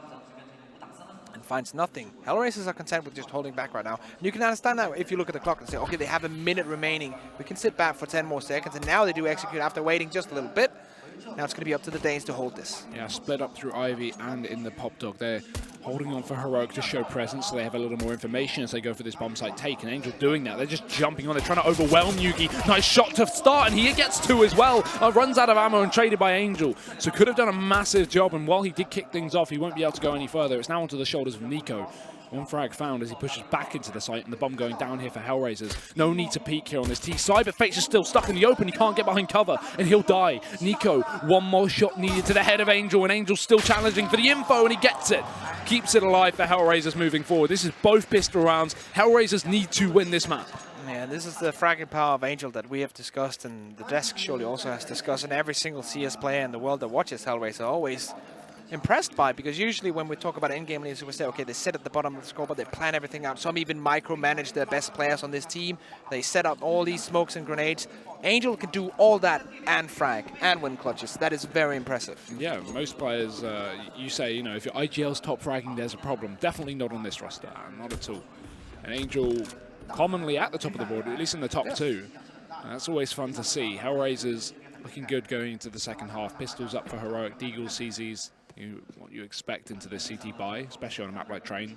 And finds nothing. Hellraisers are content with just holding back right now. And you can understand that if you look at the clock and say, okay, they have a minute remaining. We can sit back for 10 more seconds. And now they do execute after waiting just a little bit. Now it's going to be up to the Danes to hold this. Yeah, split up through Ivy and in the Pop Dog. They're holding on for Heroic to show presence, so they have a little more information as they go for this bomb site take. And Angel doing that. They're just jumping on. They're trying to overwhelm Yugi. Nice shot to start, and he gets 2 as well. Runs out of ammo and traded by Angel. So could have done a massive job, and while he did kick things off, he won't be able to go any further. It's now onto the shoulders of Nico. 1 frag found as he pushes back into the site, and the bomb going down here for Hellraisers. No need to peek here on this T side, but Fates is still stuck in the open. He can't get behind cover, and he'll die. Nico, 1 more shot needed to the head of Angel, and Angel's still challenging for the info, and he gets it. Keeps it alive for Hellraisers moving forward. This is both pistol rounds. Hellraisers need to win this map. Yeah, this is the fragging power of Angel that we have discussed, and the desk surely also has discussed, and every single CS player in the world that watches Hellraiser always impressed by, because usually when we talk about in-game leaders, we say, okay, they sit at the bottom of the scoreboard, they plan everything out. Some even micromanage their best players on this team. They set up all these smokes and grenades. Angel can do all that and frag and win clutches. That is very impressive. Yeah, most players, you say, you know, if your IGL's top fragging, there's a problem. Definitely not on this roster, not at all. And Angel commonly at the top of the board, at least in the top 2. That's always fun to see. Hellraisers looking good going into the second half. Pistols up for Heroic, Deagle, CZs. What you expect into this CT buy, especially on a map like Train.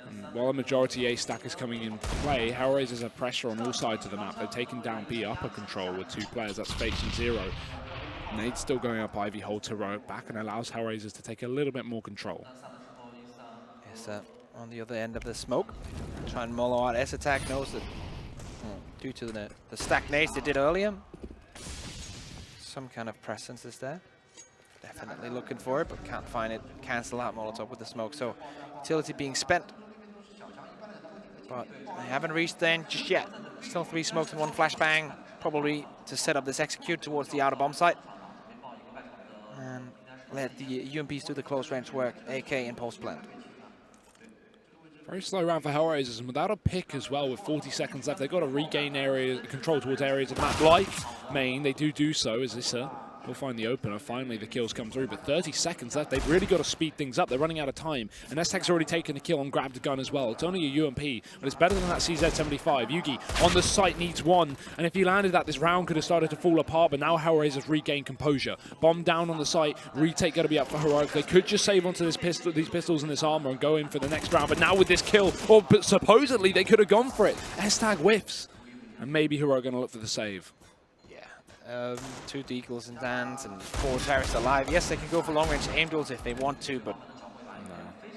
And while a majority A stack is coming in play, Hellraisers have pressure on all sides of the map. They're taking down B upper control with 2 players, that's Fates and Zero. Nade's still going up, Ivy holds Heroic back and allows Hellraisers to take a little bit more control. Yes, on the other end of the smoke, try and mollow out S attack, knows that due to the stack nades they did earlier, some kind of presence is there. Definitely looking for it, but can't find it. Cancel out Molotov with the smoke. So utility being spent. But they haven't reached the end just yet. Still 3 smokes and 1 flashbang, probably to set up this execute towards the outer bomb site. And let the UMPs do the close range work, AK and post plant. Very slow round for Hellraisers, and without a pick as well, with 40 seconds left, they've got to regain area control towards areas of the map. Like main, they do so as Issa We'll find the opener. Finally, the kills come through, but 30 seconds left. They've really got to speed things up. They're running out of time. And Aztec's already taken a kill and grabbed a gun as well. It's only a UMP, but it's better than that CZ-75. Yugi on the site needs one, and if he landed that, this round could have started to fall apart, but now Hellraisers regain composure. Bomb down on the site. Retake got to be up for Heroic. They could just save onto these pistols and this armor and go in for the next round, but now with this kill, but supposedly they could have gone for it. Aztec whiffs, and maybe Heroic going to look for the save. 2 deagles in hands and 4 terrorists alive. Yes, they can go for long-range aim duels if they want to, but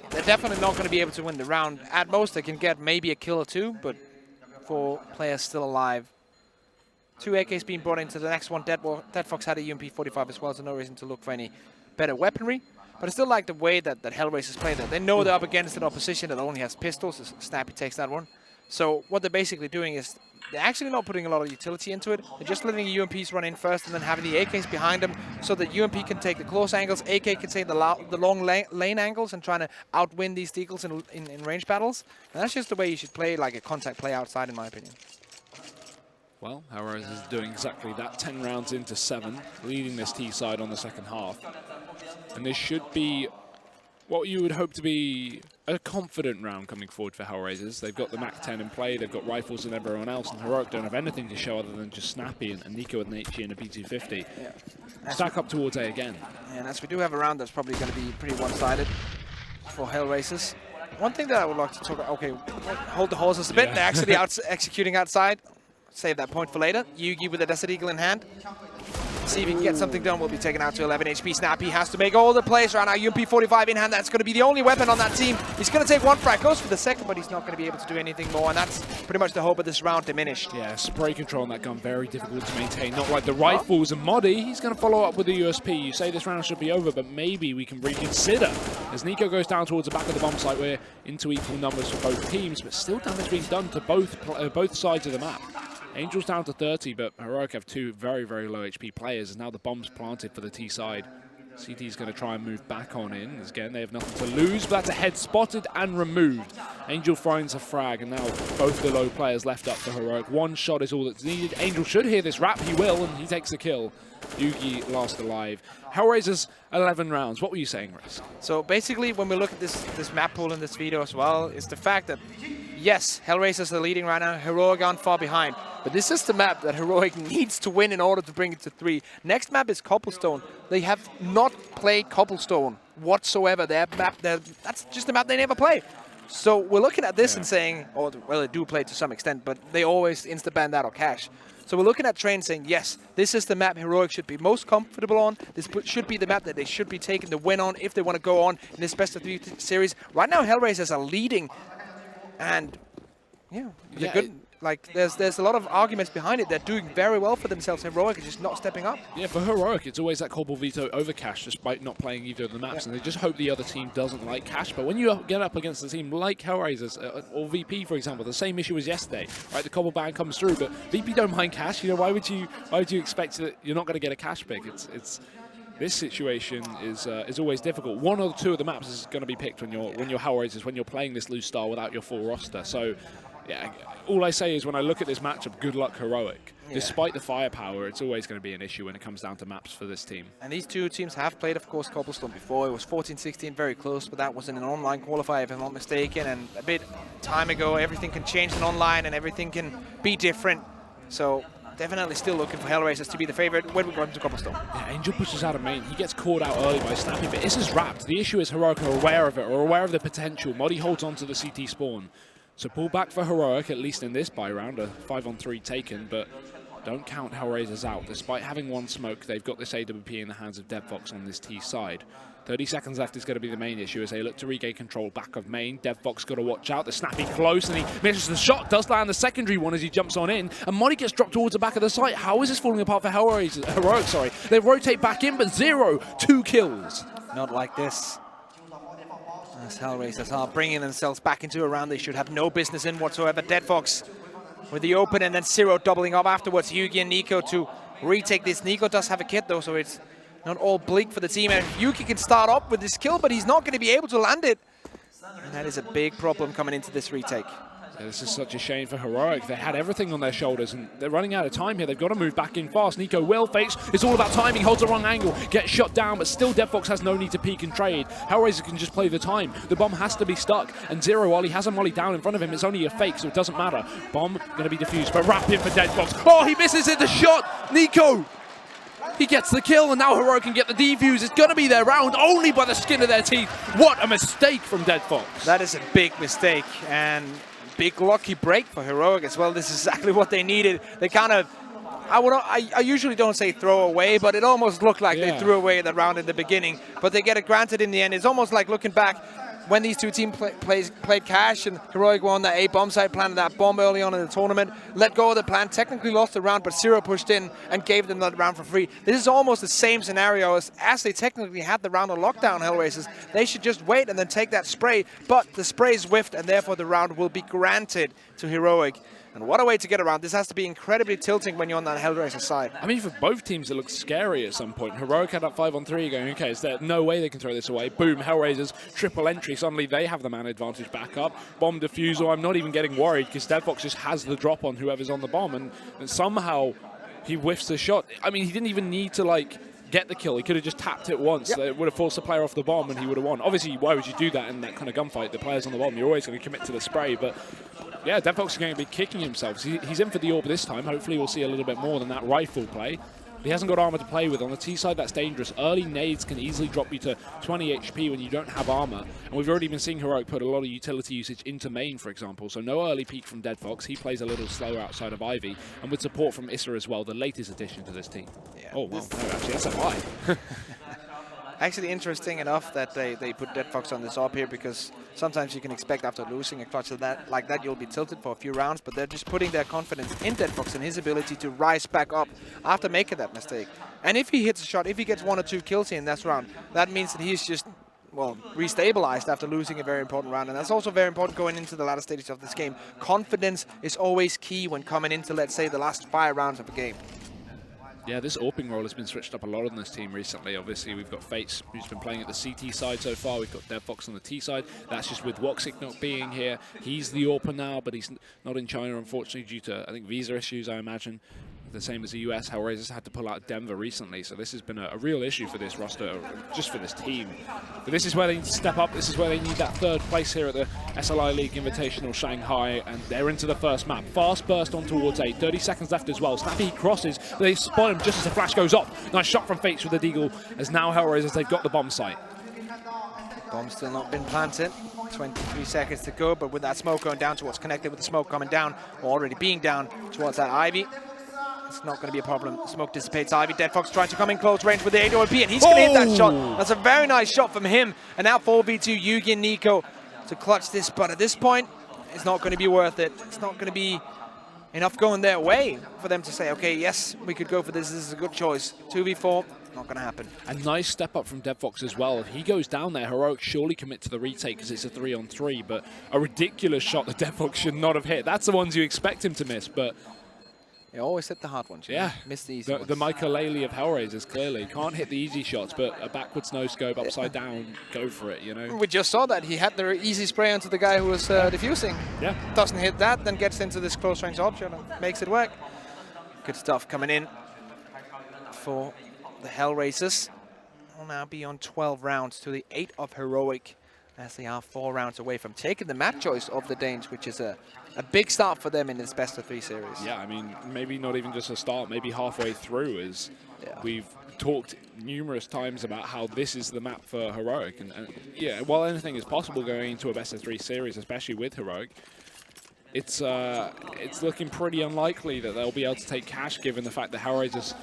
they're definitely not going to be able to win the round. At most, they can get maybe a kill or 2, but 4 players still alive. 2 AKs being brought into the next one. Dead Fox had a UMP-45 as well, so no reason to look for any better weaponry. But I still like the way that Hellraisers play that. They know they're up against an opposition that only has pistols. Snappy takes that one. So what they're basically doing is they're actually not putting a lot of utility into it. They're just letting the UMPs run in first and then having the AKs behind them so that UMP can take the close angles, AK can take the long lane angles and trying to outwin these deagles in range battles. And that's just the way you should play, like a contact play outside, in my opinion. Well, Hellraisers is doing exactly that. 10 rounds into 7, leading this T side on the second half. And this should be what you would hope to be a confident round coming forward for Hellraisers. They've got the MAC-10 in play, they've got rifles and everyone else, and Heroic don't have anything to show other than just Snappy and Nico with an HE and a P250. Yeah. Stack up towards A again. And as we do have a round that's probably going to be pretty one-sided for Hellraisers. One thing that I would like to talk about, okay, hold the horses a bit. They're actually executing outside. Save that point for later. Yugi with a Desert Eagle in hand. See if he can get something done. Will be taken out to 11 HP. Snappy has to make all the plays right now. UMP-45 in hand. That's going to be the only weapon on that team. He's going to take 1 frag. Goes for the second, but he's not going to be able to do anything more. And that's pretty much the hope of this round diminished. Yeah, spray control on that gun, very difficult to maintain. Not like the rifles and Moddy. He's going to follow up with the USP. You say this round should be over, but maybe we can reconsider. As Nico goes down towards the back of the bomb site, we're into equal numbers for both teams, but still damage being done to both sides of the map. Angel's down to 30, but Heroic have 2 very, very low HP players. As now the bomb's planted for the T side. CT's going to try and move back on in. As again, they have nothing to lose, but that's a head spotted and removed. Angel finds a frag, and now both the low players left up for Heroic. 1 shot is all that's needed. Angel should hear this rap. He will, and he takes the kill. Yugi last alive. Hellraisers, 11 rounds. What were you saying, Risk? So basically, when we look at this map pool in this video as well, it's the fact that, yes, Hellraisers are leading right now. Heroic aren't far behind. But this is the map that Heroic needs to win in order to bring it to 3. Next map is Cobblestone. They have not played Cobblestone whatsoever. That's just a map they never play. So we're looking at this and saying, well, they do play to some extent, but they always insta-ban that or cash. So we're looking at Train saying, yes, this is the map Heroic should be most comfortable on. This should be the map that they should be taking the win on if they want to go on in this best of 3 series. Right now, Hellraisers are leading, and they're good. Like, there's a lot of arguments behind it. They're doing very well for themselves. Heroic is just not stepping up. Yeah, for Heroic, it's always that Cobble Veto over Cash, despite not playing either of the maps, and they just hope the other team doesn't like Cash. But when you get up against a team like Hellraisers, or VP, for example, the same issue as yesterday, right? The Cobble ban comes through, but VP don't mind Cash. You know, why would you expect that you're not going to get a Cash pick? This situation is always difficult. 1 or 2 of the maps is going to be picked when you're Hellraisers, when you're playing this loose style without your full roster. So, yeah, all I say is when I look at this matchup, good luck Heroic. Yeah. Despite the firepower, it's always going to be an issue when it comes down to maps for this team. And these 2 teams have played, of course, Cobblestone before. It was 14-16, very close, but that was in an online qualifier, if I'm not mistaken. And a bit time ago, everything can change in online and everything can be different. So definitely still looking for Hellraisers to be the favorite when we go into Cobblestone. Yeah, Angel pushes out of main. He gets caught out early by Snappy, but this is wrapped. The issue is Heroic are aware of it, or aware of the potential. Moddy holds on to the CT spawn. So pull back for Heroic, at least in this buy round, a 5-on-3 taken, but don't count Hellraisers out. Despite having 1 smoke, they've got this AWP in the hands of DevVox on this T side. 30 seconds left is going to be the main issue as they look to regain control back of main. DevVox got to watch out. The Snappy close, and he misses the shot. Does land the secondary one as he jumps on in, and Moddy gets dropped towards the back of the site. How is this falling apart for Heroic, sorry. They rotate back in, but 2 kills. Not like this. As Hellraisers are bringing themselves back into a round they should have no business in whatsoever. DevVox with the open, and then Zero doubling up afterwards. Yugi and Nico to retake this. Nico does have a kit though, so it's not all bleak for the team. And Yuki can start up with this kill, but he's not going to be able to land it. And that is a big problem coming into this retake. Yeah, this is such a shame for Heroic. They had everything on their shoulders, and they're running out of time here. They've got to move back in fast. Nico will face. It's all about timing. Holds the wrong angle. Gets shot down, but still DevFox has no need to peek and trade. Hellraiser can just play the time. The bomb has to be stuck, and Zero, while he has a molly down in front of him, it's only a fake, so it doesn't matter. Bomb going to be defused, but wrap in for DevFox. Oh, he misses it. The shot. Nico. He gets the kill, and now Heroic can get the defuse. It's going to be their round only by the skin of their teeth. What a mistake from DevFox. That is a big mistake, and big lucky break for Heroic as well. This is exactly what they needed. They kind of, I usually don't say throw away, but it almost looked like they threw away that round in the beginning. But they get it granted in the end. It's almost like looking back when these two teams played cash, and Heroic won that A bomb site, planted that bomb early on in the tournament, let go of the plan, technically lost the round, but Zero pushed in and gave them that round for free. This is almost the same scenario as they technically had the round on lockdown, Hellraisers. They should just wait and then take that spray, but the spray is whiffed, and therefore the round will be granted to Heroic. And what a way to get around. This has to be incredibly tilting when you're on that Hellraiser side. I mean, for both teams, it looks scary at some point. Heroic had that 5-on-3 going, okay, is there no way they can throw this away? Boom, Hellraisers, triple entry. Suddenly they have the man advantage back up. Bomb defusal, I'm not even getting worried because DevFox just has the drop on whoever's on the bomb. And somehow he whiffs the shot. I mean, he didn't even need to, like, get the kill. He could have just tapped it once. It would have forced the player off the bomb and he would have won. Obviously, why would you do that in that kind of gunfight? The player's on the bomb. You're always going to commit to the spray, but yeah, DevFox is going to be kicking himself. He's in for the orb this time. Hopefully we'll see a little bit more than that rifle play. He hasn't got armor to play with. On the T side, that's dangerous. Early nades can easily drop you to 20 HP when you don't have armor. And we've already been seeing Heroic put a lot of utility usage into main, for example. So no early peek from DevFox. He plays a little slower outside of Ivy. And with support from Issa as well, the latest addition to this team. Yeah. Oh, wow. No, actually, that's a lie. Actually, interesting enough that they put DevFox on this AWP here, because sometimes you can expect after losing a clutch like that you'll be tilted for a few rounds, but they're just putting their confidence in DevFox and his ability to rise back up after making that mistake. And if he hits a shot, if he gets 1 or 2 kills here in this round, that means that he's just, well, restabilized after losing a very important round. And that's also very important going into the latter stages of this game. Confidence is always key when coming into, let's say, the last 5 rounds of a game. Yeah, this AWPing role has been switched up a lot on this team recently. Obviously, we've got Fates, who's been playing at the CT side so far. We've got DevFox on the T side. That's just with Woxic not being here. He's the AWPer now, but he's not in China, unfortunately, due to, I think, visa issues, I imagine. The same as the US. Hellraisers had to pull out Denver recently, so this has been a real issue for this roster, just for this team. But this is where they need to step up. This is where they need that 3rd place here at the SLI League Invitational Shanghai, and they're into the first map. Fast burst on towards A. 30 seconds left as well. Snappy crosses, but they spot him just as the flash goes off. Nice shot from Fates with the deagle, as now Hellraisers, they've got the bomb site. Bomb's still not been planted. 23 seconds to go, but with that smoke going down towards connected, with the smoke coming down, or already being down towards that Ivy, it's not going to be a problem. Smoke dissipates. Ivy, DevFox trying to come in close range with the AWP, and he's going to hit that shot. That's a very nice shot from him. And now 4v2, Yugi and Nico to clutch this, but at this point, it's not going to be worth it. It's not going to be enough going their way for them to say, okay, yes, we could go for this. This is a good choice. 2v4, not going to happen. A nice step up from DevFox as well. If he goes down there, Heroic surely commit to the retake because it's a 3-on-3, but a ridiculous shot that DevFox should not have hit. That's the ones you expect him to miss, but you always hit the hard ones. Yeah. Miss the easy ones. The Michael of Hellraisers, clearly. Can't hit the easy shots, but a backwards no-scope, upside down, go for it, you know? We just saw that. He had the easy spray onto the guy who was defusing. Yeah. Doesn't hit that, then gets into this close-range option and makes it work. Good stuff coming in for the Hellraisers. Will now be on 12 rounds to the 8 of Heroic, as they are 4 rounds away from taking the map choice of the Danes, which is a big start for them in this best-of-3 series. Yeah, I mean, maybe not even just a start, maybe halfway through, as we've talked numerous times about how this is the map for Heroic. And yeah, while anything is possible going into a best-of-3 series, especially with Heroic, it's looking pretty unlikely that they'll be able to take cash, given the fact that Hellraisers,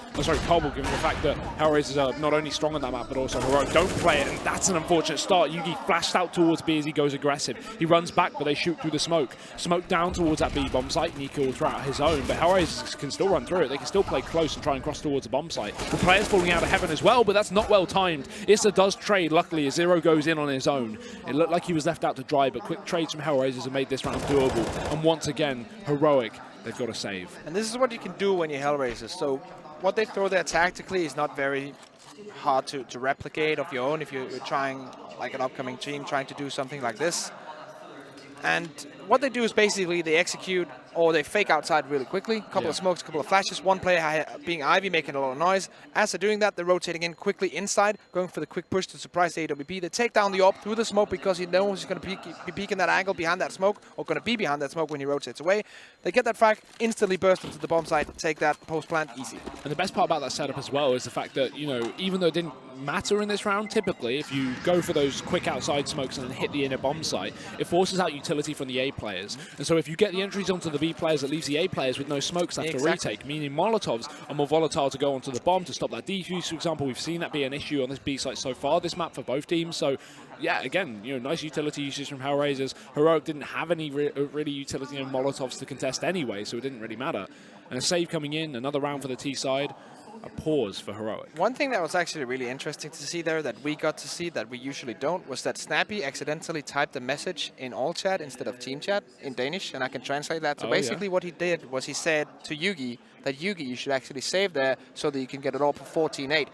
Cobble, given the fact that Hellraisers are not only strong on that map, but also Heroic don't play it, and that's an unfortunate start. Yugi flashed out towards B as he goes aggressive. He runs back, but they shoot through the smoke. Smoke down towards that B bomb site. Nico will throw out his own, but Hellraisers can still run through it. They can still play close and try and cross towards the bomb site. The player's falling out of heaven as well, but that's not well timed. Issa does trade, luckily, as Zero goes in on his own. It looked like he was left out to dry, but quick trades from Hellraisers have made this round doable. And once again, Heroic, they've got to save. And this is what you can do when you're Hellraisers. So what they throw there tactically is not very hard to replicate of your own if you're trying, like an upcoming team, trying to do something like this. And what they do is basically they execute or they fake outside really quickly. A couple of smokes, a couple of flashes. One player being Ivy making a lot of noise. As they're doing that, they're rotating in quickly inside, going for the quick push to surprise the AWP. They take down the AWP through the smoke because he knows he's going to be peeking that angle behind that smoke, or going to be behind that smoke when he rotates away. They get that frag, instantly burst into the bomb site, take that post plant easy. And the best part about that setup as well is the fact that, you know, even though it didn't matter in this round, typically, if you go for those quick outside smokes and then hit the inner bomb site, it forces out utility from the A players. And so if you get the entries onto the B players, it leaves the A players with no smokes left to retake, meaning Molotovs are more volatile to go onto the bomb to stop that defuse, for example. We've seen that be an issue on this B site so far, this map for both teams. So, yeah, again, you know, nice utility usage from Hellraisers. Heroic didn't have any really utility on Molotovs to contest anyway, so it didn't really matter. And a save coming in, another round for the T side. A pause for Heroic. One thing that was actually really interesting to see there that we got to see that we usually don't was that Snappy accidentally typed a message in all chat instead of team chat in Danish, and I can translate that. So basically what he did was he said to Yugi that Yugi, you should actually save there so that you can get it all for 14-8.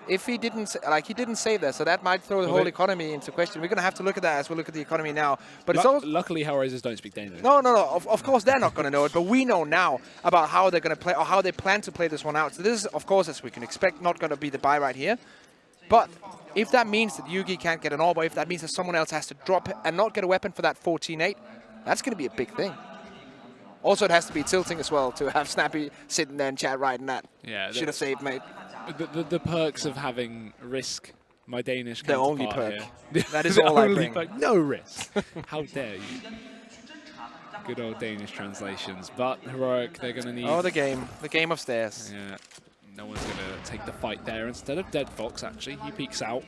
If he didn't, he didn't save that, so that might throw the whole economy into question. We're going to have to look at that as we look at the economy now. But it's also luckily, Hellraisers don't speak Danish. No. Of course, they're not going to know it, but we know now about how they're going to play or how they plan to play this one out. So this is, of course, as we can expect, not going to be the buy right here. But if that means that Yugi can't get an orb, or if that means that someone else has to drop and not get a weapon for that 14-8, that's going to be a big thing. Also, it has to be tilting as well to have Snappy sitting there in chat writing that. Yeah, should have saved, mate. The perks of having risk, my Danish the only perk. Here. That is all I bring. Perk. No risk. How dare you? Good old Danish translations. But Heroic, they're going to need... Oh, the game of stairs. Yeah, no one's going to take the fight there. Instead of Dead Fox, actually, he peeks out.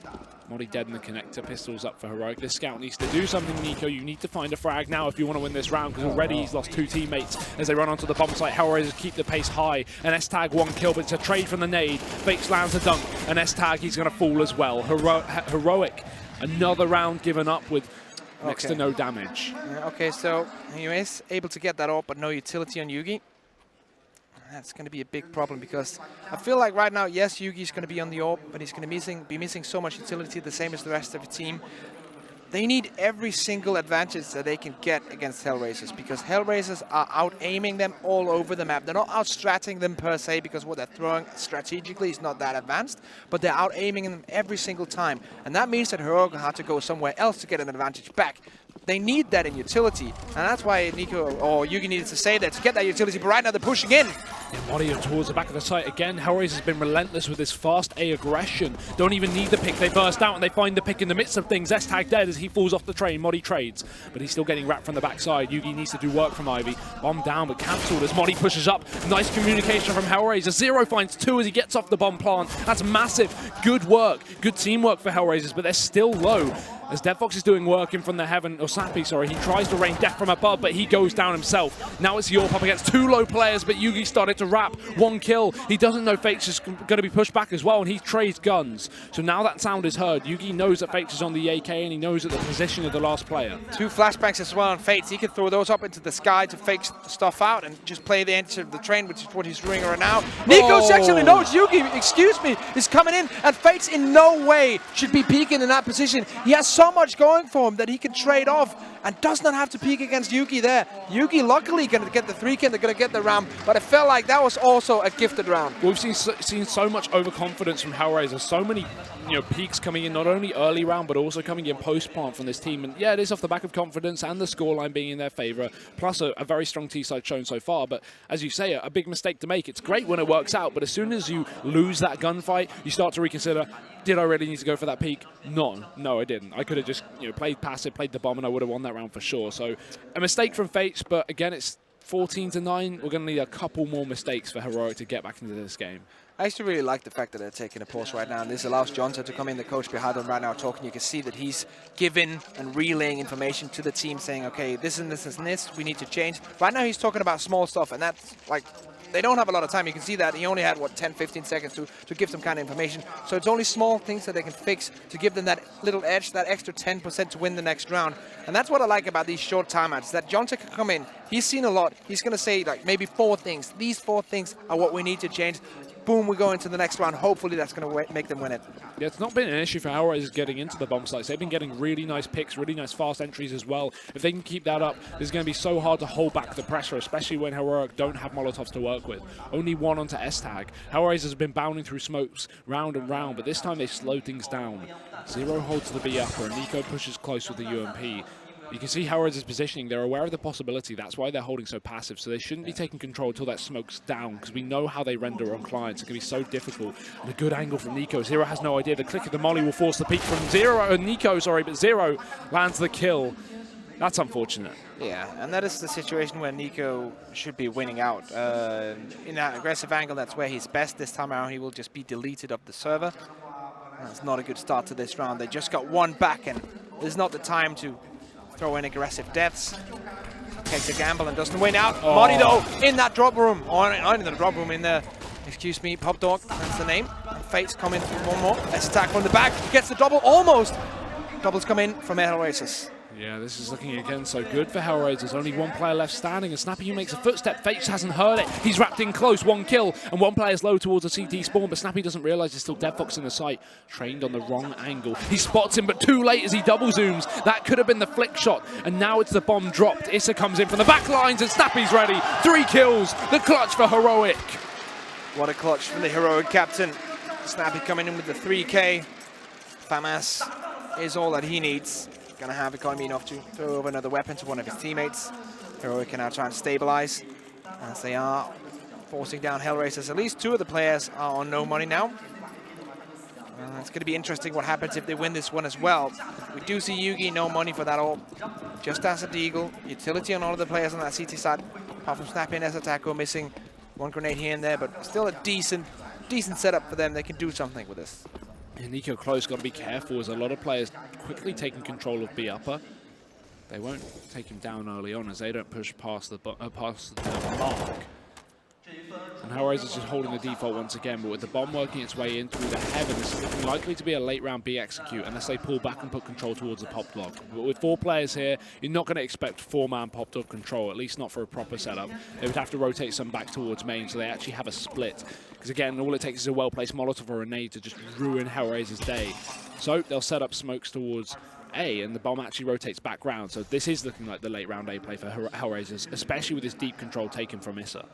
Molly dead in the connector, pistols up for Heroic. This scout needs to do something, Nico. You need to find a frag now if you want to win this round, because already he's lost 2 teammates as they run onto the bomb site. Hellraisers keep the pace high, and S-Tag 1 kill, but it's a trade from the nade. Fakes lands a dunk, and S-Tag, he's going to fall as well. Heroic, another round given up with next to no damage. Okay, so he is able to get that off, but no utility on Yugi. That's going to be a big problem because I feel like right now, yes, Yugi's going to be on the AWP, but he's going to be missing so much utility, the same as the rest of the team. They need every single advantage that they can get against Hellraisers because Hellraisers are out-aiming them all over the map. They're not out-stratting them per se because what they're throwing strategically is not that advanced, but they're out-aiming them every single time. And that means that Heroic will have to go somewhere else to get an advantage back. They need that in utility, and that's why Nico or Yugi needed to say that to get that utility, but right now they're pushing in. Mario towards the back of the site again. Hellraisers has been relentless with this fast A aggression. Don't even need the pick. They burst out and they find the pick in the midst of things. S-Tag dead as he falls off the train. Modi trades, but he's still getting wrapped from the backside. Yugi needs to do work from Ivy. Bomb down, but cancelled as Modi pushes up. Nice communication from Hellraisers. Zero finds 2 as he gets off the bomb plant. That's massive. Good work. Good teamwork for Hellraisers, but they're still low. As Dead Fox is doing work in front of Heaven, or Snappy, sorry, he tries to rain death from above, but he goes down himself. Now it's Yorp up against 2 low players, but Yugi started to wrap 1 kill. He doesn't know Fates is going to be pushed back as well, and he trades guns. So now that sound is heard. Yugi knows that Fates is on the AK, and he knows at the position of the last player. 2 flashbangs as well on Fates. He can throw those up into the sky to fake stuff out and just play the answer of the train, which is what he's doing right now. Nico actually knows Yugi, excuse me, is coming in, and Fates in no way should be peeking in that position. He has so much going for him that he can trade off and does not have to peek against Yugi there. Yugi luckily going to get the 3 kill, they're going to get the round, but it felt like that was also a gifted round. We've seen so much overconfidence from Hellraisers, so many peaks coming in, not only early round, but also coming in post-plant from this team. And yeah, it is off the back of confidence and the scoreline being in their favor, plus a very strong T-side shown so far. But as you say, a big mistake to make. It's great when it works out, but as soon as you lose that gunfight, you start to reconsider, did I really need to go for that peak? No, I didn't. I could have just played passive, played the bomb, and I would have won that round for sure. So a mistake from Fates, but again, it's 14-9. We're going to need a couple more mistakes for Heroic to get back into this game. I actually really like the fact that they're taking a pause right now, and this allows Jonta to come in, the coach behind them right now talking. You can see that he's giving and relaying information to the team saying, okay, this and this and this, we need to change. Right now he's talking about small stuff, and that's like, they don't have a lot of time. You can see that he only had, 10-15 seconds to give some kind of information. So it's only small things that they can fix to give them that little edge, that extra 10% to win the next round. And that's what I like about these short timeouts, that Jonta can come in. He's seen a lot. He's going to say, like, maybe 4 things. These 4 things are what we need to change. boom, we go into the next round. Hopefully that's going to make them win it. Yeah, it's not been an issue for Hellraisers getting into the bomb sites. They've been getting really nice picks, really nice fast entries as well. If they can keep that up, it's going to be so hard to hold back the pressure, especially when Heroic don't have Molotovs to work with. Only one onto S-Tag. Hellraisers have been bounding through smokes round and round, but this time they slowed things down. Zero holds the B upper, and Nico pushes close with the UMP. You can see Hellraisers positioning. They're aware of the possibility. That's why they're holding so passive. So they shouldn't be taking control until that smoke's down, because we know how they render on clients. It's going to be so difficult. And a good angle from Nico. Zero has no idea. The click of the molly will force the peak from Nico, but Zero lands the kill. That's unfortunate. Yeah, and that is the situation where Nico should be winning out. In that aggressive angle, that's where he's best. This time around, he will just be deleted of the server. That's not a good start to this round. They just got one back, and there's not the time to throw in aggressive deaths. Takes a gamble and doesn't win out. Oh. Money though, in that drop room. Or not in the drop room, in the, excuse me, Pop Dog, that's the name. And Fate's coming through one more. Let's attack from the back. Gets the double, almost. Doubles come in from Hellraisers. Yeah, this is looking again so good for Hellraisers. Only one player left standing, and Snappy who makes a footstep. Fates hasn't heard it. He's wrapped in close, one kill, and one player's low towards a CT spawn, but Snappy doesn't realize there's still Dead Fox in the sight. Trained on the wrong angle. He spots him, but too late as he double zooms. That could have been the flick shot, and now it's the bomb dropped. Issa comes in from the back lines, and Snappy's ready. 3 kills, the clutch for Heroic. What a clutch from the Heroic captain. Snappy coming in with the 3K. FAMAS is all that he needs. Gonna have economy enough to throw over another weapon to one of his teammates. Heroic can now try and stabilize as they are forcing down Hellraisers. At least 2 of the players are on no money now. It's going to be interesting what happens if they win this one as well. We do see Yugi, no money for that all. Just as a Deagle, utility on all of the players on that CT side. Apart from Snappy and S-Attack missing 1 grenade here and there, but still a decent setup for them. They can do something with this. And Nico Close got to be careful as a lot of players quickly taking control of B upper. They won't take him down early on as they don't push past the mark. And Hellraisers just holding the default once again, but with the bomb working its way in through the heaven, this is looking likely to be a late round B execute unless they pull back and put control towards the Pop Dog. But with 4 players here, you're not going to expect 4-man Pop Dog control, at least not for a proper setup. They would have to rotate some back towards main so they actually have a split. Because again, all it takes is a well-placed Molotov or a nade to just ruin Hellraiser's day. So they'll set up smokes towards A, and the bomb actually rotates back round. So this is looking like the late round A play for Hellraisers, especially with this deep control taken from Issa.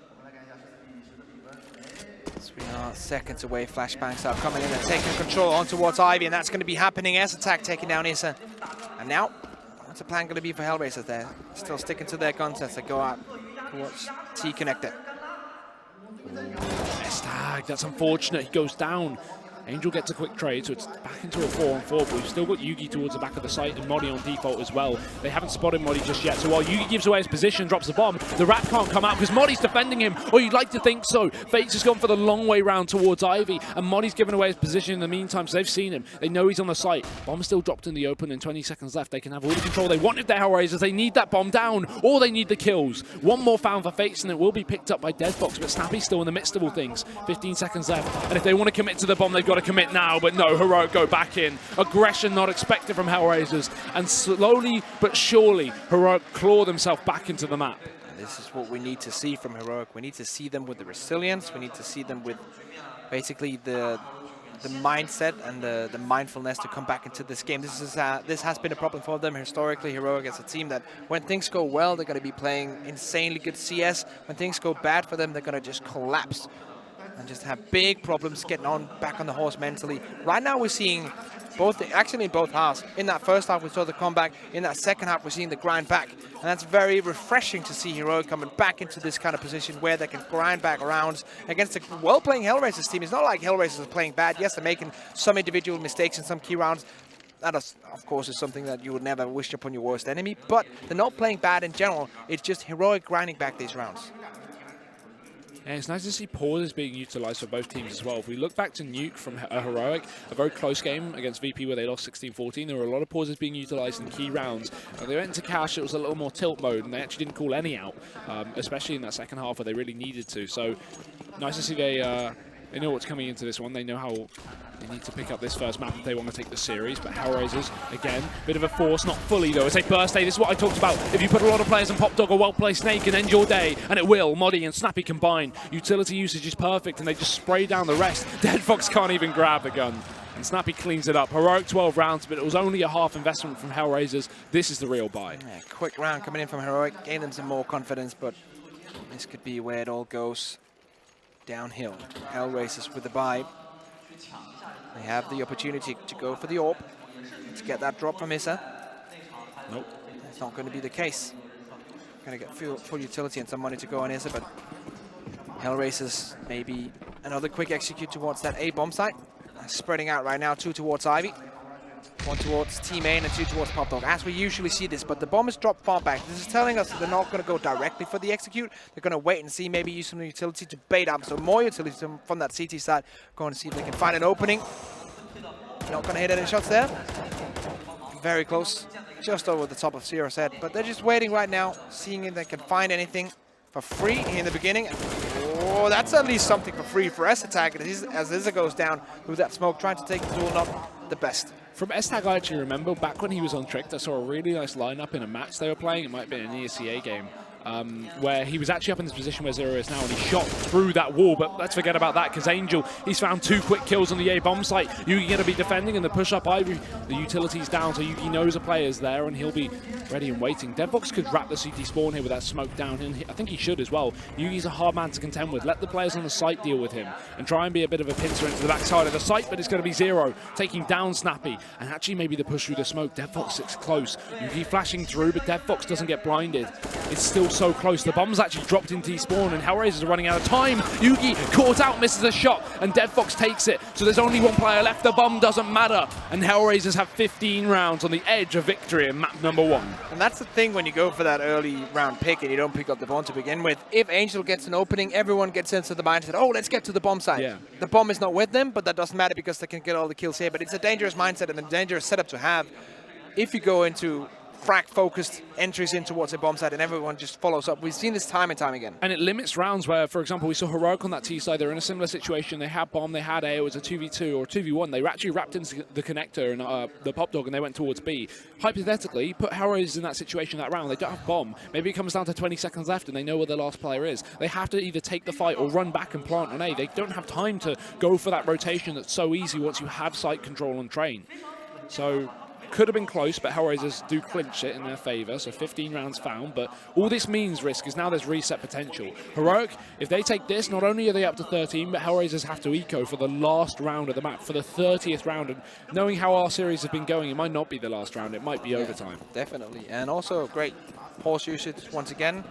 So we are seconds away. Flashbangs are coming in and taking control on towards Ivy, and that's going to be happening. S-Attack taking down Issa. And now, what's the plan going to be for Hellraisers there? Still sticking to their guns as they go out towards T-Connector. S-Tag, that's unfortunate. He goes down. Angel gets a quick trade, so it's back into a 4-on-4, but we've still got Yugi towards the back of the site and Modi on default as well. They haven't spotted Modi just yet, so while Yugi gives away his position, drops the bomb, the Rat can't come out because Modi's defending him, or you'd like to think so. Fates has gone for the long way round towards Ivy, and Modi's given away his position in the meantime, so they've seen him. They know he's on the site. Bomb still dropped in the open, and 20 seconds left. They can have all the control they want if they're Hellraisers. They need that bomb down, or they need the kills. One more found for Fates, and it will be picked up by Dead Fox, but Snappy's still in the midst of all things. 15 seconds left, and if they want to commit to the bomb, they've got to commit now, but no, Heroic go back in. Aggression not expected from Hellraisers, and slowly but surely, Heroic claw themselves back into the map. And this is what we need to see from Heroic. We need to see them with the resilience. We need to see them with basically the mindset and the mindfulness to come back into this game. This has been a problem for them historically. Heroic as a team that when things go well, they're going to be playing insanely good CS. When things go bad for them, they're going to just collapse and just have big problems getting back on the horse mentally. Right now we're seeing both, actually in both halves. In that first half we saw the comeback, in that second half we're seeing the grind back. And that's very refreshing to see Heroic coming back into this kind of position where they can grind back rounds against a well-playing Hellraisers team. It's not like Hellraisers are playing bad. Yes, they're making some individual mistakes in some key rounds. That, of course, is something that you would never wish upon your worst enemy, but they're not playing bad in general. It's just Heroic grinding back these rounds. Yeah, it's nice to see pauses being utilised for both teams as well. If we look back to Nuke from Heroic, a very close game against VP where they lost 16-14, there were a lot of pauses being utilised in key rounds. They went into Cash, it was a little more tilt mode, and they actually didn't call any out, especially in that second half where they really needed to. So nice to see they They know what's coming into this one. They know how they need to pick up this first map if they want to take the series. But Hellraisers, again, bit of a force, not fully though. It's a birthday. This is what I talked about. If you put a lot of players on Pop Dog, a well-placed Snake can end your day, and it will. Moddy and Snappy combine. Utility usage is perfect, and they just spray down the rest. Dead Fox can't even grab the gun. And Snappy cleans it up. Heroic 12 rounds, but it was only a half investment from Hellraisers. This is the real buy. Yeah, quick round coming in from Heroic. Gave them some more confidence, but this could be where it all goes downhill. Hellraisers with the buy. They have the opportunity to go for the AWP, to get that drop from Issa. Nope. That's not going to be the case. Going to get full utility and some money to go on Issa, but Hellraisers maybe another quick execute towards that A bomb site. Spreading out right now, 2 towards Ivy, 1 towards Team A and 2 towards Pop Dog, as we usually see this, but the bomb is dropped far back. This is telling us that they're not going to go directly for the execute. They're going to wait and see, maybe use some utility to bait up. So more utility from that CT side, going to see if they can find an opening. Not going to hit any shots there. Very close, just over the top of Zero's head, but they're just waiting right now, seeing if they can find anything for free in the beginning. Oh, that's at least something for free for S-Attack as Issa goes down with that smoke, trying to take the duel, not the best. From S-Tag, I actually remember back when he was on Tricked, I saw a really nice lineup in a match they were playing. It might have been an ESEA game. Where he was actually up in this position where Zero is now, and he shot through that wall, but let's forget about that, because Angel, he's found 2 quick kills on the A bomb site. Yugi going to be defending, and the push-up Ivy, the utility's down, so Yugi knows a player's there, and he'll be ready and waiting. Deadbox could wrap the CT spawn here with that smoke down, and I think he should as well. Yugi's a hard man to contend with. Let the players on the site deal with him, and try and be a bit of a pincer into the backside of the site, but it's going to be Zero, taking down Snappy, and actually maybe the push through the smoke. Deadfox sits close. Yugi flashing through, but Deadfox doesn't get blinded. It's still so close. The bomb's actually dropped into T-spawn, and Hellraisers are running out of time. Yugi caught out, misses a shot, and Deadfox takes it. So there's only 1 player left. The bomb doesn't matter, and Hellraisers have 15 rounds on the edge of victory in map number 1. And that's the thing when you go for that early round pick and you don't pick up the bomb to begin with. If Angel gets an opening, everyone gets into the mindset, oh, let's get to the bomb side. Yeah. The bomb is not with them, but that doesn't matter because they can get all the kills here. But it's a dangerous mindset and a dangerous setup to have if you go into frag-focused entries in towards a bomb site and everyone just follows up. We've seen this time and time again. And it limits rounds where, for example, we saw Heroic on that T side. They're in a similar situation. They had bomb, they had A. It was a 2v2 or 2v1. They were actually wrapped into the connector and the Pop Dog, and they went towards B. Hypothetically, put Hellraisers in that situation that round. They don't have bomb. Maybe it comes down to 20 seconds left and they know where the last player is. They have to either take the fight or run back and plant on A. They don't have time to go for that rotation that's so easy once you have site control on train. So could have been close, but Hellraisers do clinch it in their favour, so 15 rounds found. But all this means, Risk, is now there's reset potential. Heroic, if they take this, not only are they up to 13, but Hellraisers have to eco for the last round of the map, for the 30th round. And knowing how our series has been going, it might not be the last round, it might be overtime. Definitely, and also great pulse usage once again.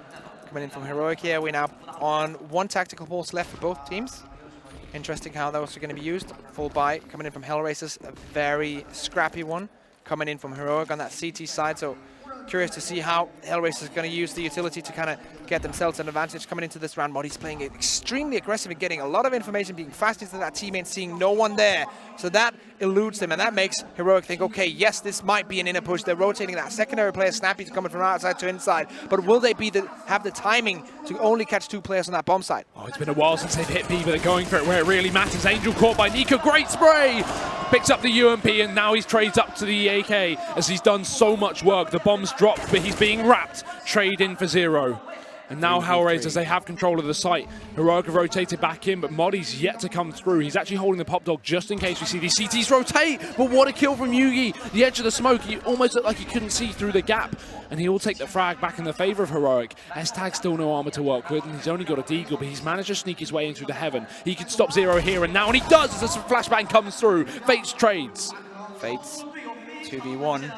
Coming in from Heroic here, we're now on 1 tactical pulse left for both teams. Interesting how those are going to be used. Full buy coming in from Hellraisers, a very scrappy one. Coming in from Heroic on that CT side, so curious to see how Hellraisers is going to use the utility to kind of get themselves an advantage coming into this round. Moddy's playing it extremely aggressive and getting a lot of information, being fast into that teammate, seeing no one there. So that eludes them, and that makes Heroic think, okay, yes, this might be an inner push. They're rotating that secondary player, Snappy, to coming from outside to inside. But will they have the timing to only catch 2 players on that bomb site? Oh, it's been a while since they've hit B, but they're going for it where it really matters. Angel caught by Nika, great spray! Picks up the UMP, and now he's trades up to the AK as he's done so much work. The bomb's dropped, but he's being wrapped. Trade in for Zero. And now Hellraisers, they have control of the site. Heroic have rotated back in, but Moddy's yet to come through. He's actually holding the Pop Dog just in case we see these CTs rotate. But what a kill from Yugi. The edge of the smoke, he almost looked like he couldn't see through the gap. And he will take the frag back in the favor of Heroic. S-Tag still no armor to work with, and he's only got a deagle, but he's managed to sneak his way in through the heaven. He can stop Zero here and now, and he does as a flashbang comes through. Fates trades. Fates 2v1.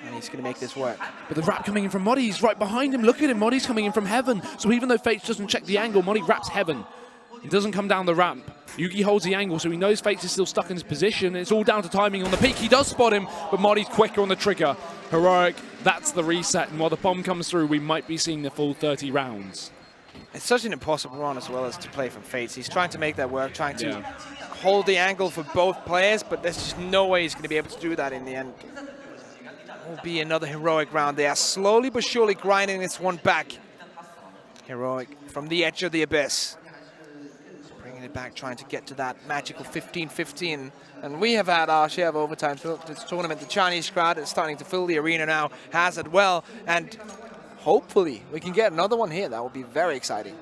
And he's going to make this work. But the wrap coming in from Moddy, he's right behind him. Look at him, Moddy's coming in from heaven. So even though Fates doesn't check the angle, Moddy wraps heaven. He doesn't come down the ramp. Yugi holds the angle, so he knows Fates is still stuck in his position. It's all down to timing on the peak. He does spot him, but Moddy's quicker on the trigger. Heroic, that's the reset. And while the bomb comes through, we might be seeing the full 30 rounds. It's such an impossible run as well as to play from Fates. He's trying to make that work, trying to hold the angle for both players, but there's just no way he's going to be able to do that in the end. Will be another Heroic round. They are slowly but surely grinding this one back. Heroic from the edge of the abyss. Bringing it back, trying to get to that magical 15-15. And we have had our share of overtime throughout this tournament. The Chinese crowd is starting to fill the arena now, has it well, and hopefully we can get another one here. That would be very exciting.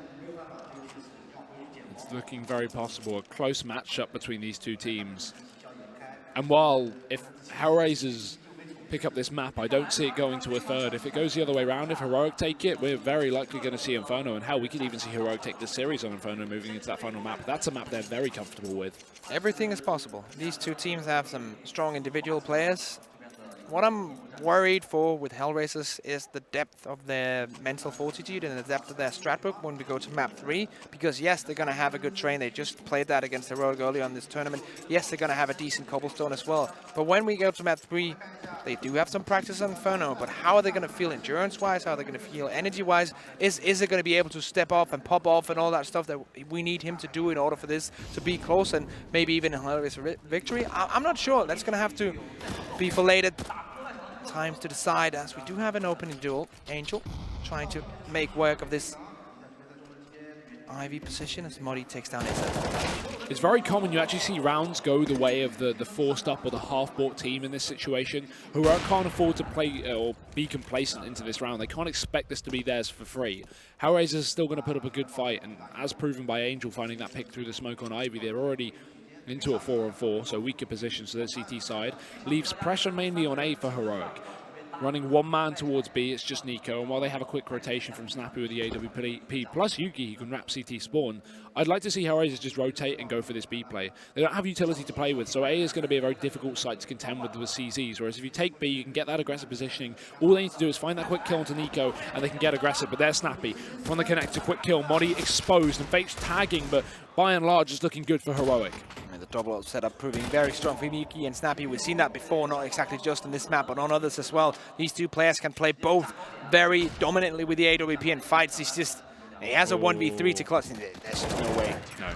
It's looking very possible. A close matchup between these two teams. And while if Hellraisers pick up this map, I don't see it going to a third. If it goes the other way around, if Heroic take it, we're very likely going to see Inferno. And hell, we could even see Heroic take the series on Inferno moving into that final map. That's a map they're very comfortable with. Everything is possible. These two teams have some strong individual players. What I'm worried for with Hellraisers is the depth of their mental fortitude and the depth of their strat book when we go to map 3. Because yes, they're going to have a good train. They just played that against Heroic earlier on this tournament. Yes, they're going to have a decent cobblestone as well. But when we go to map 3, they do have some practice on Inferno. But how are they going to feel endurance-wise? How are they going to feel energy-wise? Is it going to be able to step off and pop off and all that stuff that we need him to do in order for this to be close and maybe even a Hellraiser victory? I'm not sure. That's going to have to be filleted. Times to decide, as we do have an opening duel. Angel trying to make work of this Ivy position as Modi takes down Izza. It's very common you actually see rounds go the way of the forced up or the half-bought team in this situation. Heroic can't afford to play or be complacent into this round. They can't expect this to be theirs for free. Hellraisers is still going to put up a good fight, and as proven by Angel finding that pick through the smoke on Ivy, they're already into a 4-on-4, so weaker positions to the CT side. Leaves pressure mainly on A for Heroic. Running one man towards B, it's just Nico, and while they have a quick rotation from Snappy with the AWP plus Yuki, who can wrap CT spawn, I'd like to see Hellraisers just rotate and go for this B play. They don't have utility to play with, so A is going to be a very difficult site to contend with CZs, whereas if you take B, you can get that aggressive positioning. All they need to do is find that quick kill onto Nico, and they can get aggressive, but they're Snappy. From the connector, quick kill, Modi exposed, and Fate's tagging, but by and large, it's looking good for Heroic. The double setup proving very strong for Yuki and Snappy. We've seen that before, not exactly just on this map, but on others as well. These two players can play both very dominantly with the AWP and fights. He has a 1v3 to clutch. There's just no way. No.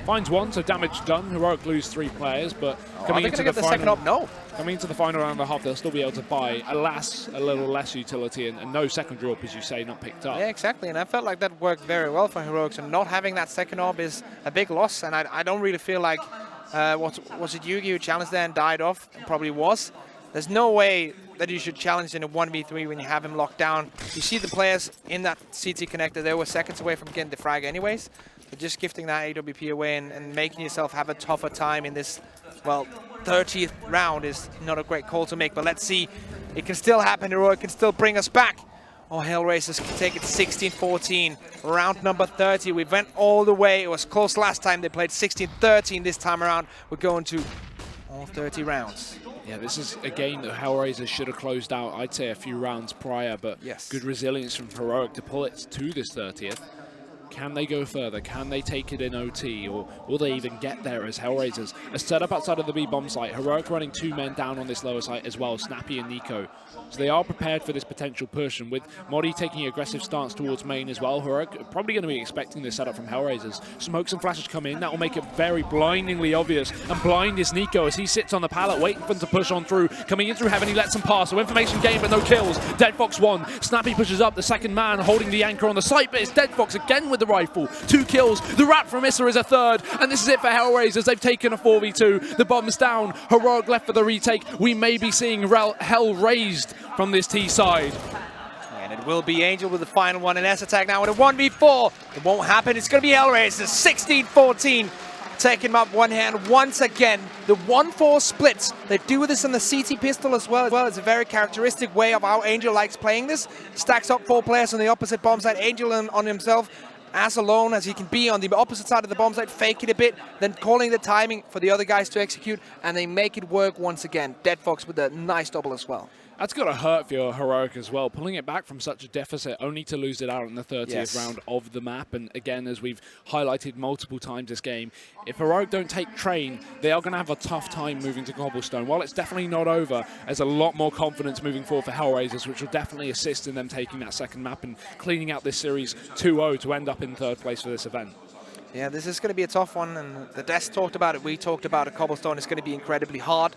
Finds one, so damage done. Heroic lose 3 players, but coming into the second up, no. Coming into the final round and a half, they'll still be able to buy, alas, a little less utility and no secondary orb, as you say, not picked up. Yeah, exactly, and I felt like that worked very well for Heroics, and not having that second orb is a big loss, and I don't really feel like, was it Yugi who challenged there and died off? It probably was. There's no way that you should challenge in a 1v3 when you have him locked down. You see the players in that CT connector, they were seconds away from getting the frag anyways. But just gifting that AWP away and making yourself have a tougher time in this, well, 30th round is not a great call to make. But let's see, it can still happen. Heroic can still bring us back. Oh, Hellraisers can take it 16-14. Round number 30. We went all the way. It was close last time. They played 16-13 this time around. We're going to all 30 rounds. Yeah, this is a game that Hellraisers should have closed out, I'd say, a few rounds prior, but yes, good resilience from Heroic to pull it to this 30th. Can they go further? Can they take it in OT? Or will they even get there as Hellraisers? A setup outside of the B bomb site. Heroic running 2 men down on this lower site as well, Snappy and Nico. So they are prepared for this potential push, and with Modi taking an aggressive stance towards main as well, Heroic probably going to be expecting this setup from Hellraisers. Smokes and flashes come in. That will make it very blindingly obvious. And blind is Nico as he sits on the pallet waiting for them to push on through. Coming in through heaven, he lets them pass. So information gained, but no kills. Dead Fox 1. Snappy pushes up, the second man holding the anchor on the site, but it's Dead Fox again with the rifle. 2 kills. The wrap from Issa is a 3rd. And this is it for Hellraisers. They've taken a 4v2. The bomb's down. Heroic left for the retake. We may be seeing hell raised from this T side. And it will be Angel with the final one. And S-Attack now with a 1v4. It won't happen. It's going to be Hellraisers. 16-14. Taking them up one hand once again. The 1-4 splits. They do this on the CT pistol as well. It's a very characteristic way of how Angel likes playing this. Stacks up 4 players on the opposite bomb side. Angel on himself as alone as he can be on the opposite side of the bomb site, fake it a bit, then calling the timing for the other guys to execute, and they make it work once again. Dead Fox with a nice double as well. That's got to hurt for your Heroic as well, pulling it back from such a deficit only to lose it out in the 30th round of the map. And again, as we've highlighted multiple times this game, if Heroic don't take train, they are going to have a tough time moving to Cobblestone. While it's definitely not over, there's a lot more confidence moving forward for Hellraisers, which will definitely assist in them taking that second map and cleaning out this series 2-0 to end up in 3rd place for this event. Yeah, this is going to be a tough one, and the Des talked about it, we talked about it. Cobblestone is going to be incredibly hard,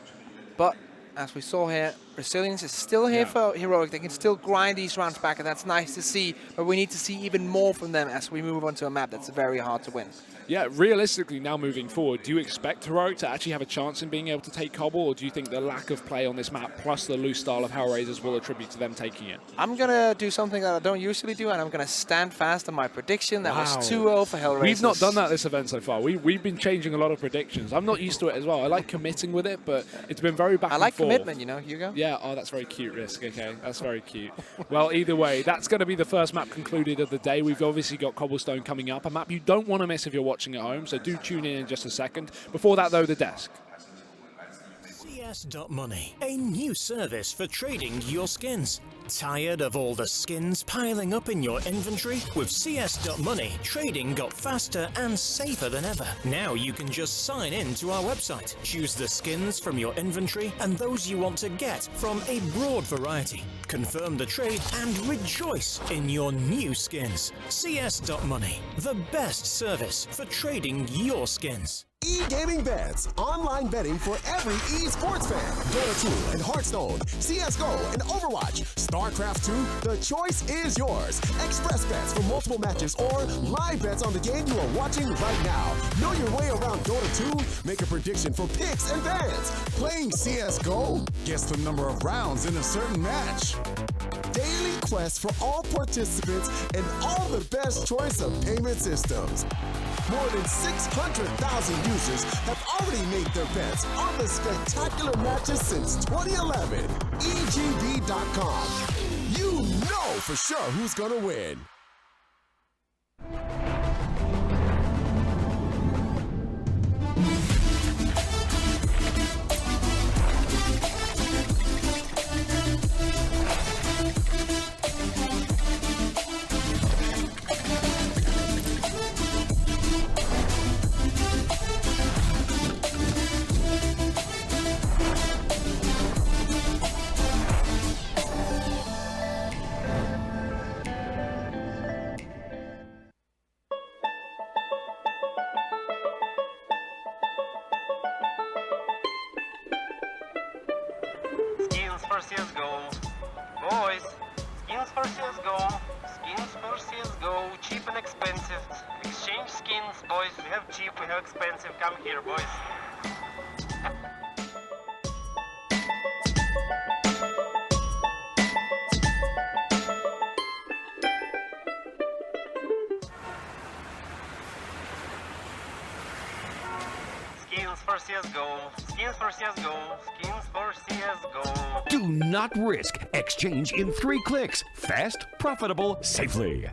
but as we saw here, resilience is still here for Heroic. They can still grind these rounds back, and that's nice to see. But we need to see even more from them as we move on to a map that's very hard to win. Yeah, realistically, now moving forward, do you expect Heroic to actually have a chance in being able to take Cobble, or do you think the lack of play on this map plus the loose style of Hellraisers will attribute to them taking it? I'm going to do something that I don't usually do, and I'm going to stand fast on my prediction. That was 2-0 for Hellraisers. We've not done that this event so far. We've been changing a lot of predictions. I'm not used to it as well. I like committing with it, but it's been very back and forth. I like commitment, you know, Hugo. Yeah, oh, that's very cute, Risk. Okay, that's very cute. Well, either way, that's going to be the first map concluded of the day. We've obviously got Cobblestone coming up, a map you don't want to miss if you're watching at home, so do tune in just a second. Before that, though, the desk. CS.money, a new service for trading your skins. Tired of all the skins piling up in your inventory? With CS.money, trading got faster and safer than ever. Now you can just sign in to our website, choose the skins from your inventory and those you want to get from a broad variety. Confirm the trade and rejoice in your new skins. CS.money, the best service for trading your skins. E-gaming bets, online betting for every esports fan. Dota 2 and Hearthstone, CSGO and Overwatch, StarCraft 2, the choice is yours. Express bets for multiple matches or live bets on the game you are watching right now. Know your way around Dota 2? Make a prediction for picks and bans. Playing CSGO? Guess the number of rounds in a certain match. Daily quests for all participants and all the best choice of payment systems. More than 600,000 users have already made their bets on the spectacular matches since 2011. EGB.com. You know for sure who's gonna win. Skins for CSGO. Boys, skins for CSGO. Skins for CSGO. Cheap and expensive. Exchange skins, boys. We have cheap, we have expensive. Come here, boys. Skins for CSGO. Skins for CSGO. Skins for CSGO. Do not risk. Exchange in 3 clicks. Fast, profitable, safely.